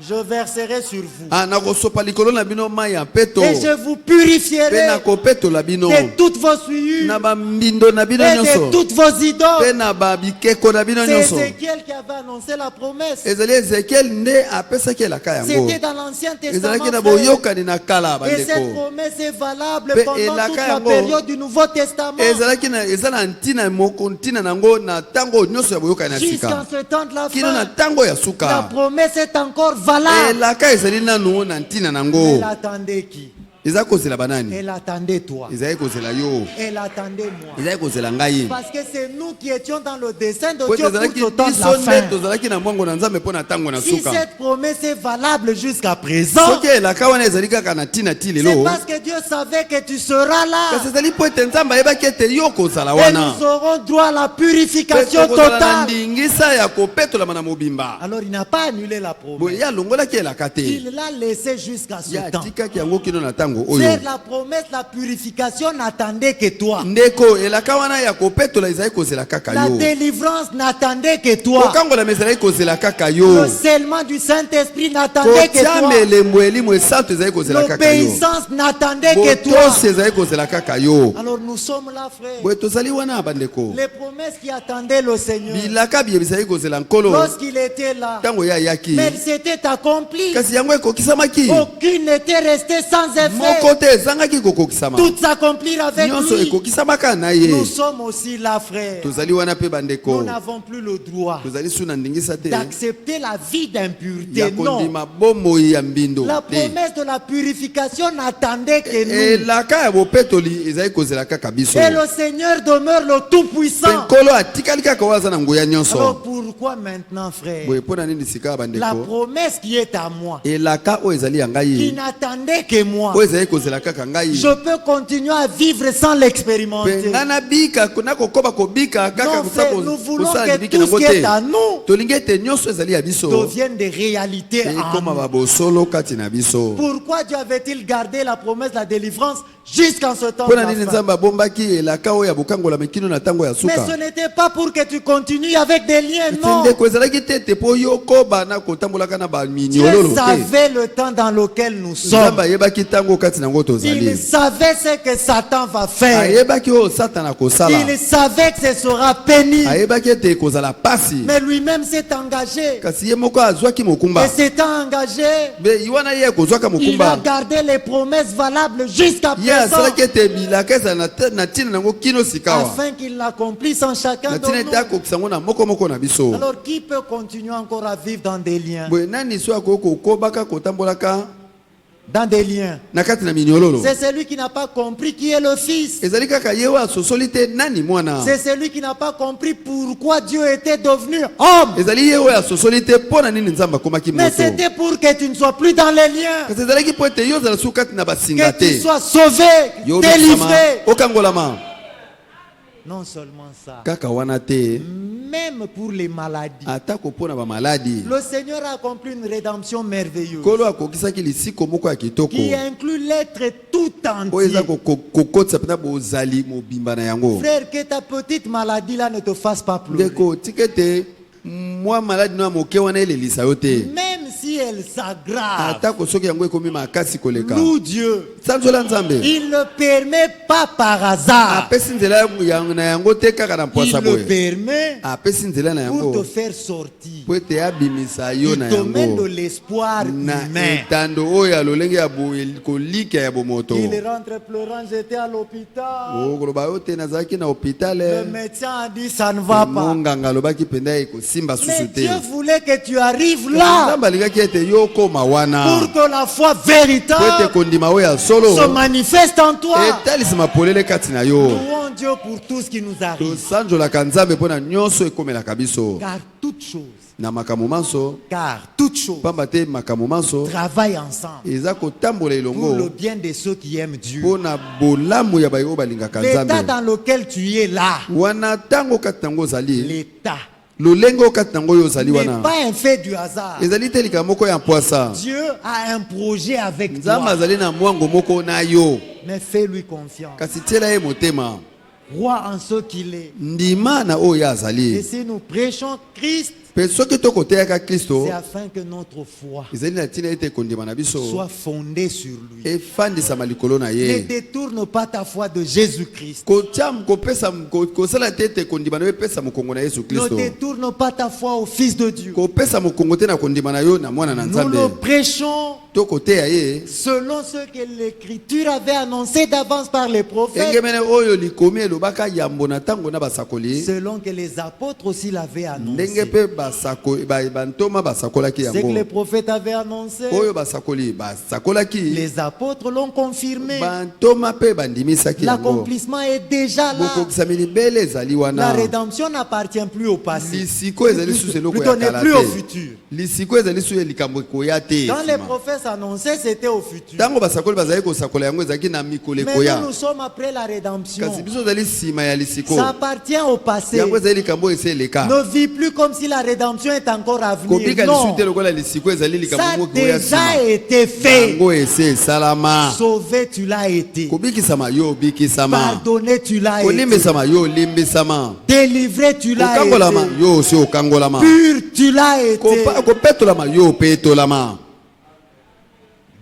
S1: je verserai sur vous.
S2: nakosopa likolo na bino mai ya peto
S1: Et je vous
S2: pe
S1: purifierai
S2: nakopetola bino
S1: de toutes vos souillures
S2: na bambindo na bino
S1: et
S2: nyonso
S1: de toutes vos
S2: pe
S1: idoles.
S2: na babikeko na bino
S1: C'est
S2: nyonso.
S1: Ézéchiel qui avait annoncé la promesse.
S2: ezali Ezekiel nde apesaki elaka yango.
S1: C'était dans l'Ancien Testament.
S2: ezalaki na
S1: frère.
S2: boyokani na kala
S1: Et cette
S2: bandeko.
S1: promesse est valable
S2: Pe
S1: pendant
S2: elaka
S1: toute la
S2: yango,
S1: période du Nouveau Testament.
S2: ezalaki na eza na ntina moko ntina nango na tango nyonso ya boyokani na
S1: Jusqu'en
S2: sika
S1: ce temps de la
S2: kino na
S1: fin,
S2: tango ya
S1: la
S2: suka.
S1: promesse est encore valable.
S2: elaka ezali nanu na ntina nango.
S1: Elle attendait qui?
S2: eza kozela banani?
S1: Elle attendait toi.
S2: ezali kozela yo,
S1: Elle attendait moi.
S2: ezali kozela ngai.
S1: Parce que c'est nous qui étions dans le dessein de
S2: Po
S1: Dieu pour
S2: ezalaki
S1: ce temps de
S2: biso
S1: la
S2: nde
S1: fin.
S2: tozalaki na mwango na nzambe mpo na tango na
S1: Si
S2: suka.
S1: cette promesse est valable jusqu'à présent,
S2: soki elaka wana ezali kaka na ntina ti
S1: c'est
S2: lelo,
S1: parce que Dieu savait que tu seras là.
S2: kasi ezali po ete nzambe ayebaki ete yo kozala
S1: Et
S2: wana.
S1: nous aurons droit à la
S2: Pe
S1: purification
S2: tokozala na
S1: totale.
S2: ndingisa ya kopetolama na mobimba.
S1: Alors il n'a pas annulé la
S2: Boye
S1: promesse.
S2: ye alongolaki elaka te,
S1: Il l'a laissé jusqu'à ce
S2: ye
S1: temps.
S2: atikaki yango kino na ntango oyo.
S1: Faire la promesse, la purification n'attendait que toi.
S2: ndeko elaka wana ya kopetola ezali kozela kaka
S1: La
S2: yo,
S1: délivrance n'attendait que toi.
S2: kokangolama ezali kozela kaka yo,
S1: Le scellement du Saint-Esprit n'attendait que
S2: kotia
S1: toi.
S2: melembo elimo esantu ezali kozela kaka yo,
S1: L'obéissance n'attendait que toi.
S2: botosi ezali kozela kaka yo.
S1: Alors nous sommes là, frère.
S2: Boye tozali wana bandeko,
S1: Les promesses qui attendaient le Seigneur
S2: bilaka biye bizali kozela nkolo
S1: lorsqu'il était là,
S2: ntango ye ayaki,
S1: mais c'était accompli.
S2: kasi yango ekokisamaki,
S1: Aucune n'était restée sans
S2: moko
S1: effet.
S2: te ezangaki kokokisama,
S1: Tout s'accomplir avec
S2: nyonso
S1: lui.
S2: ekokisamaka na ye.
S1: Nous sommes aussi là, frère.
S2: tozali wana mpe
S1: Nous
S2: bandeko,
S1: n'avons plus le droit
S2: tozali su na ndingisa te
S1: d'accepter la vie
S2: ya
S1: d'impureté. Non.
S2: kondima bomoi ya mbindo
S1: La
S2: te.
S1: promesse de la purification n'attendait que nous.
S2: elaka ya bopetoli ezali kozela kaka biso,
S1: Et le Seigneur demeure le
S2: mpe
S1: Tout-Puissant.
S2: nkolo atikali kaka oyo aza na nguya nyonso.
S1: Alors pourquoi maintenant, frère?
S2: boye mpo na nini sika ya
S1: La
S2: bandeko,
S1: promesse qui est à moi,
S2: elaka oyo ezali ya
S1: qui
S2: ngai,
S1: n'attendait que moi,
S2: oyo ezali kozela kaka ngai,
S1: je peux continuer à vivre sans
S2: mpe
S1: l'expérimenter.
S2: ngai nabika nakokoba kobika kaka
S1: Non, frère, nous voulons
S2: kosala
S1: que
S2: libiki
S1: tout ce
S2: nango
S1: qui est à
S2: te.
S1: nous
S2: tolingi ete nyonso ezali ya biso
S1: devienne des réalités en
S2: ekoma
S1: nous.
S2: babosolo kati na biso.
S1: Pourquoi Dieu avait-il gardé la promesse de la délivrance jusqu'en ce temps
S2: mpo
S1: de
S2: na
S1: la
S2: nini
S1: fin?
S2: nzambe abombaki elaka oyo ya bokangola mekino na ntango ya
S1: Mais
S2: suka?
S1: ce n'était pas pour que tu continues avec des liens, non.
S2: ndeko ezalaki te ete mpo yo koba na kotambolaka na baminyololo
S1: Dieu
S2: te.
S1: savait le temps dans lequel nous sommes.
S2: nzambe ayebaki ntango kati nango
S1: Il
S2: tozali,
S1: savait ce que Satan va faire.
S2: ayebaki oyo satana kosala,
S1: Il savait que ce sera pénible.
S2: ayebaki ete ekozala pasi,
S1: Mais lui-même s'est engagé.
S2: kasi ye moko azwaki
S1: Et
S2: mokumba,
S1: s'étant engagé,
S2: mpe wana ye akozwaka
S1: il a
S2: mokumba,
S1: gardé les promesses valables jusqu'à
S2: ye
S1: présent,
S2: asalaki ete bilaka ezala na ntina nango kino sikawa,
S1: afin qu'il l'accomplisse en chacun
S2: na
S1: de
S2: ntina ete
S1: nous.
S2: akokisa yango na moko na biso.
S1: Alors qui peut continuer encore à vivre dans des liens?
S2: boye nani so akoki kokobaka kotambolaka
S1: Dans des liens.
S2: na kati na minyololo?
S1: C'est celui qui n'a pas compris qui est le Fils.
S2: ezali kaka ye oyo asosoli te nani mwana,
S1: C'est celui qui n'a pas compris pourquoi Dieu était devenu homme.
S2: ezali ye oyo asosoli te mpo na nini nzambe akomaki
S1: Mais
S2: moto,
S1: c'était pour que tu ne sois plus dans les liens.
S2: kasi ezalaki mpo ete yo ozala su kati na basinga
S1: Que tu
S2: te,
S1: sois sauvé,
S2: yo obikisama,
S1: délivré.
S2: okangolama.
S1: Non seulement ça,
S2: kaka wana te,
S1: même pour les maladies.
S2: atako mpo na bamaladi,
S1: Le Seigneur a accompli une rédemption merveilleuse
S2: nkolo akokisaki lisiko moko ya kitoko
S1: qui inclut l'être tout
S2: oyo eza
S1: entier.
S2: kokotisa mpena bozali mobimba na yango.
S1: Frère, que ta petite maladie là ne te fasse pas pleurer.
S2: ndeko tika ete mwa maladi no ya moke wana elelisa yo te,
S1: Même si elle s'aggrave,
S2: atako soki yango ekomi makasi koleka,
S1: loue Dieu.
S2: sanzola nzambe
S1: Il ne permet pas par hasard.
S2: apesi nzela na yango te kaka na
S1: Il
S2: mpwasa
S1: le
S2: boye,
S1: permet
S2: apesi nzela na
S1: pour te
S2: yango
S1: faire sortir.
S2: po ete abimisa yo
S1: Il
S2: na
S1: te mène de
S2: yango
S1: l'espoir
S2: na
S1: humain.
S2: etando oyo ya lolenge ya kolika ya bomoto.
S1: Il rentre pleurant, j'étais à l'hôpital.
S2: koloba yo te nazalaki na
S1: Le
S2: hôpital,
S1: médecin a dit ça ne va pas.
S2: monganga alobaki mpenza ekosimba
S1: Mais
S2: susu te.
S1: Dieu voulait que tu arrives là
S2: nzambe alingaki ete yo okoma wana
S1: pour que la foi
S2: po
S1: véritable
S2: ete kondima oyo ya solo
S1: se manifeste en toi.
S2: etalisima polele kati na yo.
S1: Louons Dieu pour tout ce qui nous arrive.
S2: tosanzolaka nzambe mpo na nyonso ekomelaka biso
S1: Car toutes choses,
S2: na makambo manso, pamba te makambo manso
S1: travaillent ensemble
S2: eza kotambola
S1: pour le
S2: elongo
S1: bien de ceux qui aiment Dieu.
S2: mpo na bolamu ya bayo balingaka
S1: L'état
S2: nzambe.
S1: dans lequel tu es là,
S2: wana ntango kati nango ozali,
S1: l'état
S2: lolenge okati nango oyo ozali
S1: n'est
S2: wana,
S1: pas un fait du hasard.
S2: ezali te likambo moko ya mpwasa.
S1: Dieu a un projet avec
S2: nzambe
S1: toi,
S2: azali na mwango moko na yo,
S1: mais fais-lui confiance.
S2: kasi tiela ye motema,
S1: Crois en ce qu'il est.
S2: ndima na oyo
S1: Et
S2: azali.
S1: si nous prêchons Christ,
S2: Pe soki tokoteyaka Kristo
S1: c'est afin que notre foi
S2: ezali na ntina ete ekondima na biso
S1: soit fondée sur lui.
S2: efandisama likolo na
S1: Ne
S2: ye
S1: détourne pas ta foi de Jésus-Christ.
S2: kosala te ete ekondima na yo epesa mokongo na Yesu
S1: Ne
S2: Kristo
S1: détourne pas ta foi au Fils de Dieu.
S2: kopesa mokongo te na kondima na yo na mwana na
S1: Nous
S2: Nzambe
S1: le prêchons
S2: tokoteya ye
S1: selon ce que l'Écriture avait annoncé d'avance par les prophètes,
S2: engemene oyo likomi elobaka yambo na ntango na basakoli
S1: selon que les apôtres aussi l'avaient
S2: ndenge
S1: annoncé.
S2: mpe bantoma basakolaki
S1: Ce que les
S2: yango
S1: prophètes avaient annoncé,
S2: oyo basakoli basakolaki
S1: les apôtres l'ont confirmé.
S2: bantoma mpe bandimisaki yango
S1: L'accomplissement est déjà là.
S2: bokokisami libele ezali
S1: La
S2: wana
S1: rédemption n'appartient plus au passé.
S2: lisiko ezali susu eloko
S1: Plutôt
S2: ya
S1: n'est
S2: kala
S1: plus au
S2: te
S1: futur.
S2: lisiko ezali susu likambo ekoya te
S1: Quand les
S2: nsima.
S1: prophètes annonçaient, c'était au futur.
S2: ntango basakoli bazali kosakola yango ezalaki na mikolo
S1: Mais
S2: ekoya
S1: nous sommes après la rédemption.
S2: kasi biso ezali nsima ya lisiko
S1: Ça appartient au passé.
S2: yango ezali likambo oyo esi eleka
S1: Ne vis plus comme si la rédemption est encore à venir.
S2: kobika lisu
S1: Non,
S2: te lokola lisiko ezali likambo
S1: ça a
S2: moko ekoya
S1: déjà
S2: nsima
S1: été fait.
S2: yango esi esalama
S1: Sauvé, tu l'as été.
S2: kobikisama yo obikisama
S1: Pardonné, tu l'as été.
S2: kolimbisama yo olimbisama
S1: Délivré, tu l'as
S2: kokangolama
S1: été.
S2: yo osi okangolama
S1: Pur, tu l'as été.
S2: kopetolama yo opetolama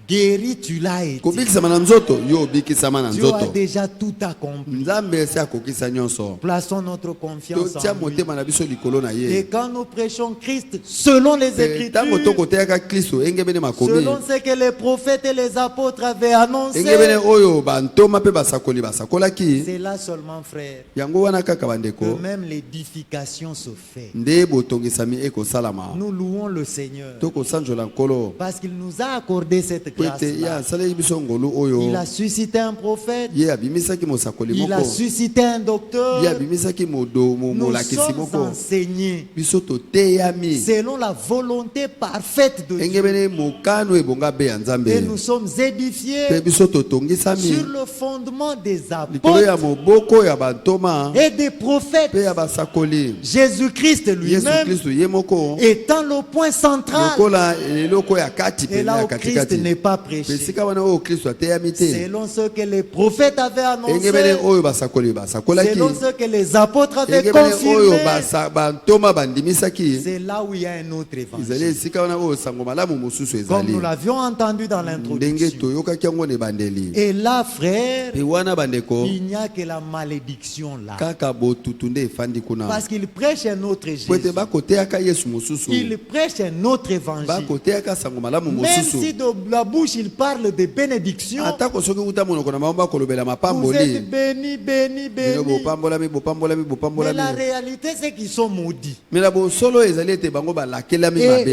S1: Guéri, tu l'as été.
S2: kobikisama na nzoto yo obikisama na
S1: Dieu a
S2: nzoto
S1: déjà tout accompli.
S2: nzambe esi akokisa nyonso
S1: Plaçons notre confiance
S2: totia
S1: en lui.
S2: motema na biso likolo na
S1: Et
S2: ye
S1: quand nous prêchons Christ selon les
S2: ntango
S1: Écritures,
S2: tokoteyaka kristo engebene makomi
S1: selon ce que les prophètes et les apôtres avaient annoncé,
S2: engebene oyo bantoma mpe basakoli basakolaki
S1: c'est là seulement, frère,
S2: yango wana kaka
S1: que
S2: bandeko
S1: même l'édification se fait.
S2: nde botongisami ekosalama
S1: Nous louons le Seigneur
S2: tokosanjola nkolo
S1: parce qu'il nous a accordé cette
S2: po ete ye
S1: grâce-là.
S2: asaleli biso ngolu oyo
S1: Il a suscité un prophète,
S2: ye abimisaki mosakoli
S1: il a
S2: moko
S1: suscité un docteur.
S2: ye abimisaki
S1: Nous
S2: molakisi
S1: sommes
S2: moko
S1: enseignés
S2: biso toteyami
S1: selon la volonté parfaite de Dieu.
S2: engebene mokano ebonga be ya
S1: Et
S2: nzambe
S1: nous sommes
S2: mpe
S1: édifiés
S2: biso totongisami
S1: sur le fondement des
S2: likolo ya
S1: apôtres
S2: moboko ya bantoma
S1: et des prophètes.
S2: mpe ya basakoli
S1: Jésus-Christ
S2: yesu
S1: lui-même
S2: kristo ye moko
S1: étant le point central.
S2: lokola eloko ya kati
S1: Et
S2: pene
S1: là
S2: ya
S1: où Christ
S2: katikati
S1: n'est pas
S2: mpe
S1: prêché,
S2: esika wana oyo kristo ateyami te
S1: selon ce que les prophètes avaient annoncé,
S2: engebene oyo basakoli basakolaki
S1: selon ce que les apôtres avaient
S2: engebene oyo
S1: confirmé,
S2: bantoma bandimisaki
S1: c'est là où il y a un autre
S2: ezali
S1: évangile.
S2: esika wana oyo sango malamu mosusu
S1: Comme
S2: ezali
S1: nous l'avions entendu dans
S2: ndenge
S1: l'introduction.
S2: toyokaki yango na ebandeli
S1: Et là, frère,
S2: mpe wana bandeko
S1: il n'y a que la malédiction là.
S2: kaka botutu nde efandi kuna
S1: Parce qu'il prêche un autre
S2: po ete
S1: Jésus.
S2: bakoteyaka yesu mosusu
S1: Il prêche un autre évangile.
S2: bakoteyaka sango malamu
S1: Même
S2: mosusu
S1: si de la bouche il parle de bénédiction,
S2: atako soki kuta monoko na bango bakolobela
S1: vous
S2: mapamboli
S1: êtes bénis, bénis,
S2: bino
S1: bénis.
S2: bopambolami bopambolami
S1: Mais
S2: bopambolami
S1: la réalité, c'est qu'ils sont maudits.
S2: me na bosolo ezali ete bango balakelami
S1: Et
S2: mabe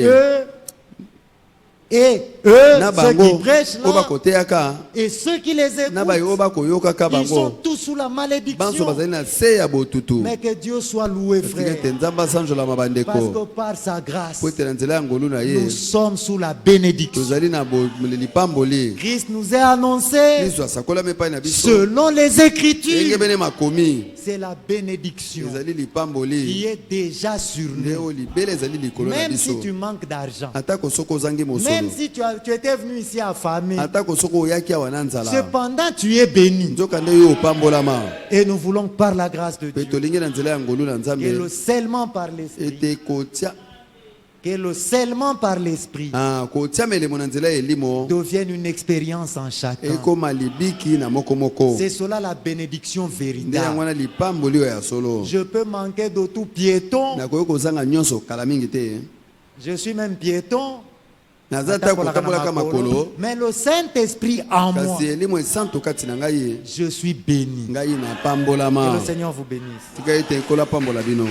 S1: eux,
S2: na
S1: ceux qui
S2: bango
S1: prêchent
S2: oyo
S1: là,
S2: bakoteyaka
S1: et ceux qui les
S2: na bayo oyo
S1: écoutent,
S2: bakoyokaka
S1: ils sont
S2: bango
S1: tous sous la
S2: banso
S1: malédiction.
S2: bazali na se ya botutu
S1: Mais que Dieu soit loué,
S2: esika
S1: frère.
S2: ete nzambe asanjolama
S1: Parce que
S2: bandeko
S1: par sa grâce,
S2: po ete na nzela ya ngolu na ye
S1: nous sommes sous la bénédiction.
S2: tozali na lipamboli
S1: Christ nous est annoncé
S2: kristo asakolami epai na biso
S1: selon les Écritures.
S2: engebene makomi
S1: C'est la bénédiction
S2: ezali
S1: qui
S2: lipamboli
S1: est déjà sur
S2: nde
S1: nous.
S2: oyo libele ezali likolo na
S1: Même si
S2: biso
S1: tu manques d'argent,
S2: atako soki ozangi
S1: même
S2: mosolo
S1: si tu étais venu ici affamé,
S2: atako soki oyaki awa na nzala
S1: cependant tu es béni.
S2: nzoka nde yo opambolama
S1: Et nous voulons par la grâce de
S2: mpe
S1: Dieu
S2: tolingi na nzela ya ngolu na
S1: que
S2: nzambe
S1: le scellement par l'esprit,
S2: ete kotia
S1: que le scellement par l'esprit
S2: kotia melemo na nzela ya elimo
S1: devienne une expérience en chacun.
S2: ekoma libiki na mokomoko
S1: C'est cela la bénédiction
S2: nde yango
S1: véritable.
S2: wana lipamboli oyo ya solo
S1: Je peux manquer de tout piéton.
S2: nakoki kozanga nyonso kala mingi te
S1: Je suis même piéton.
S2: naza ta kotambolaka makolo
S1: Mais le Saint-Esprit en moi,
S2: kasi elimo esanto kati na ngai
S1: je suis béni.
S2: ngai
S1: Que
S2: napambolama
S1: le Seigneur vous bénisse.
S2: tika ete ekola pambola bino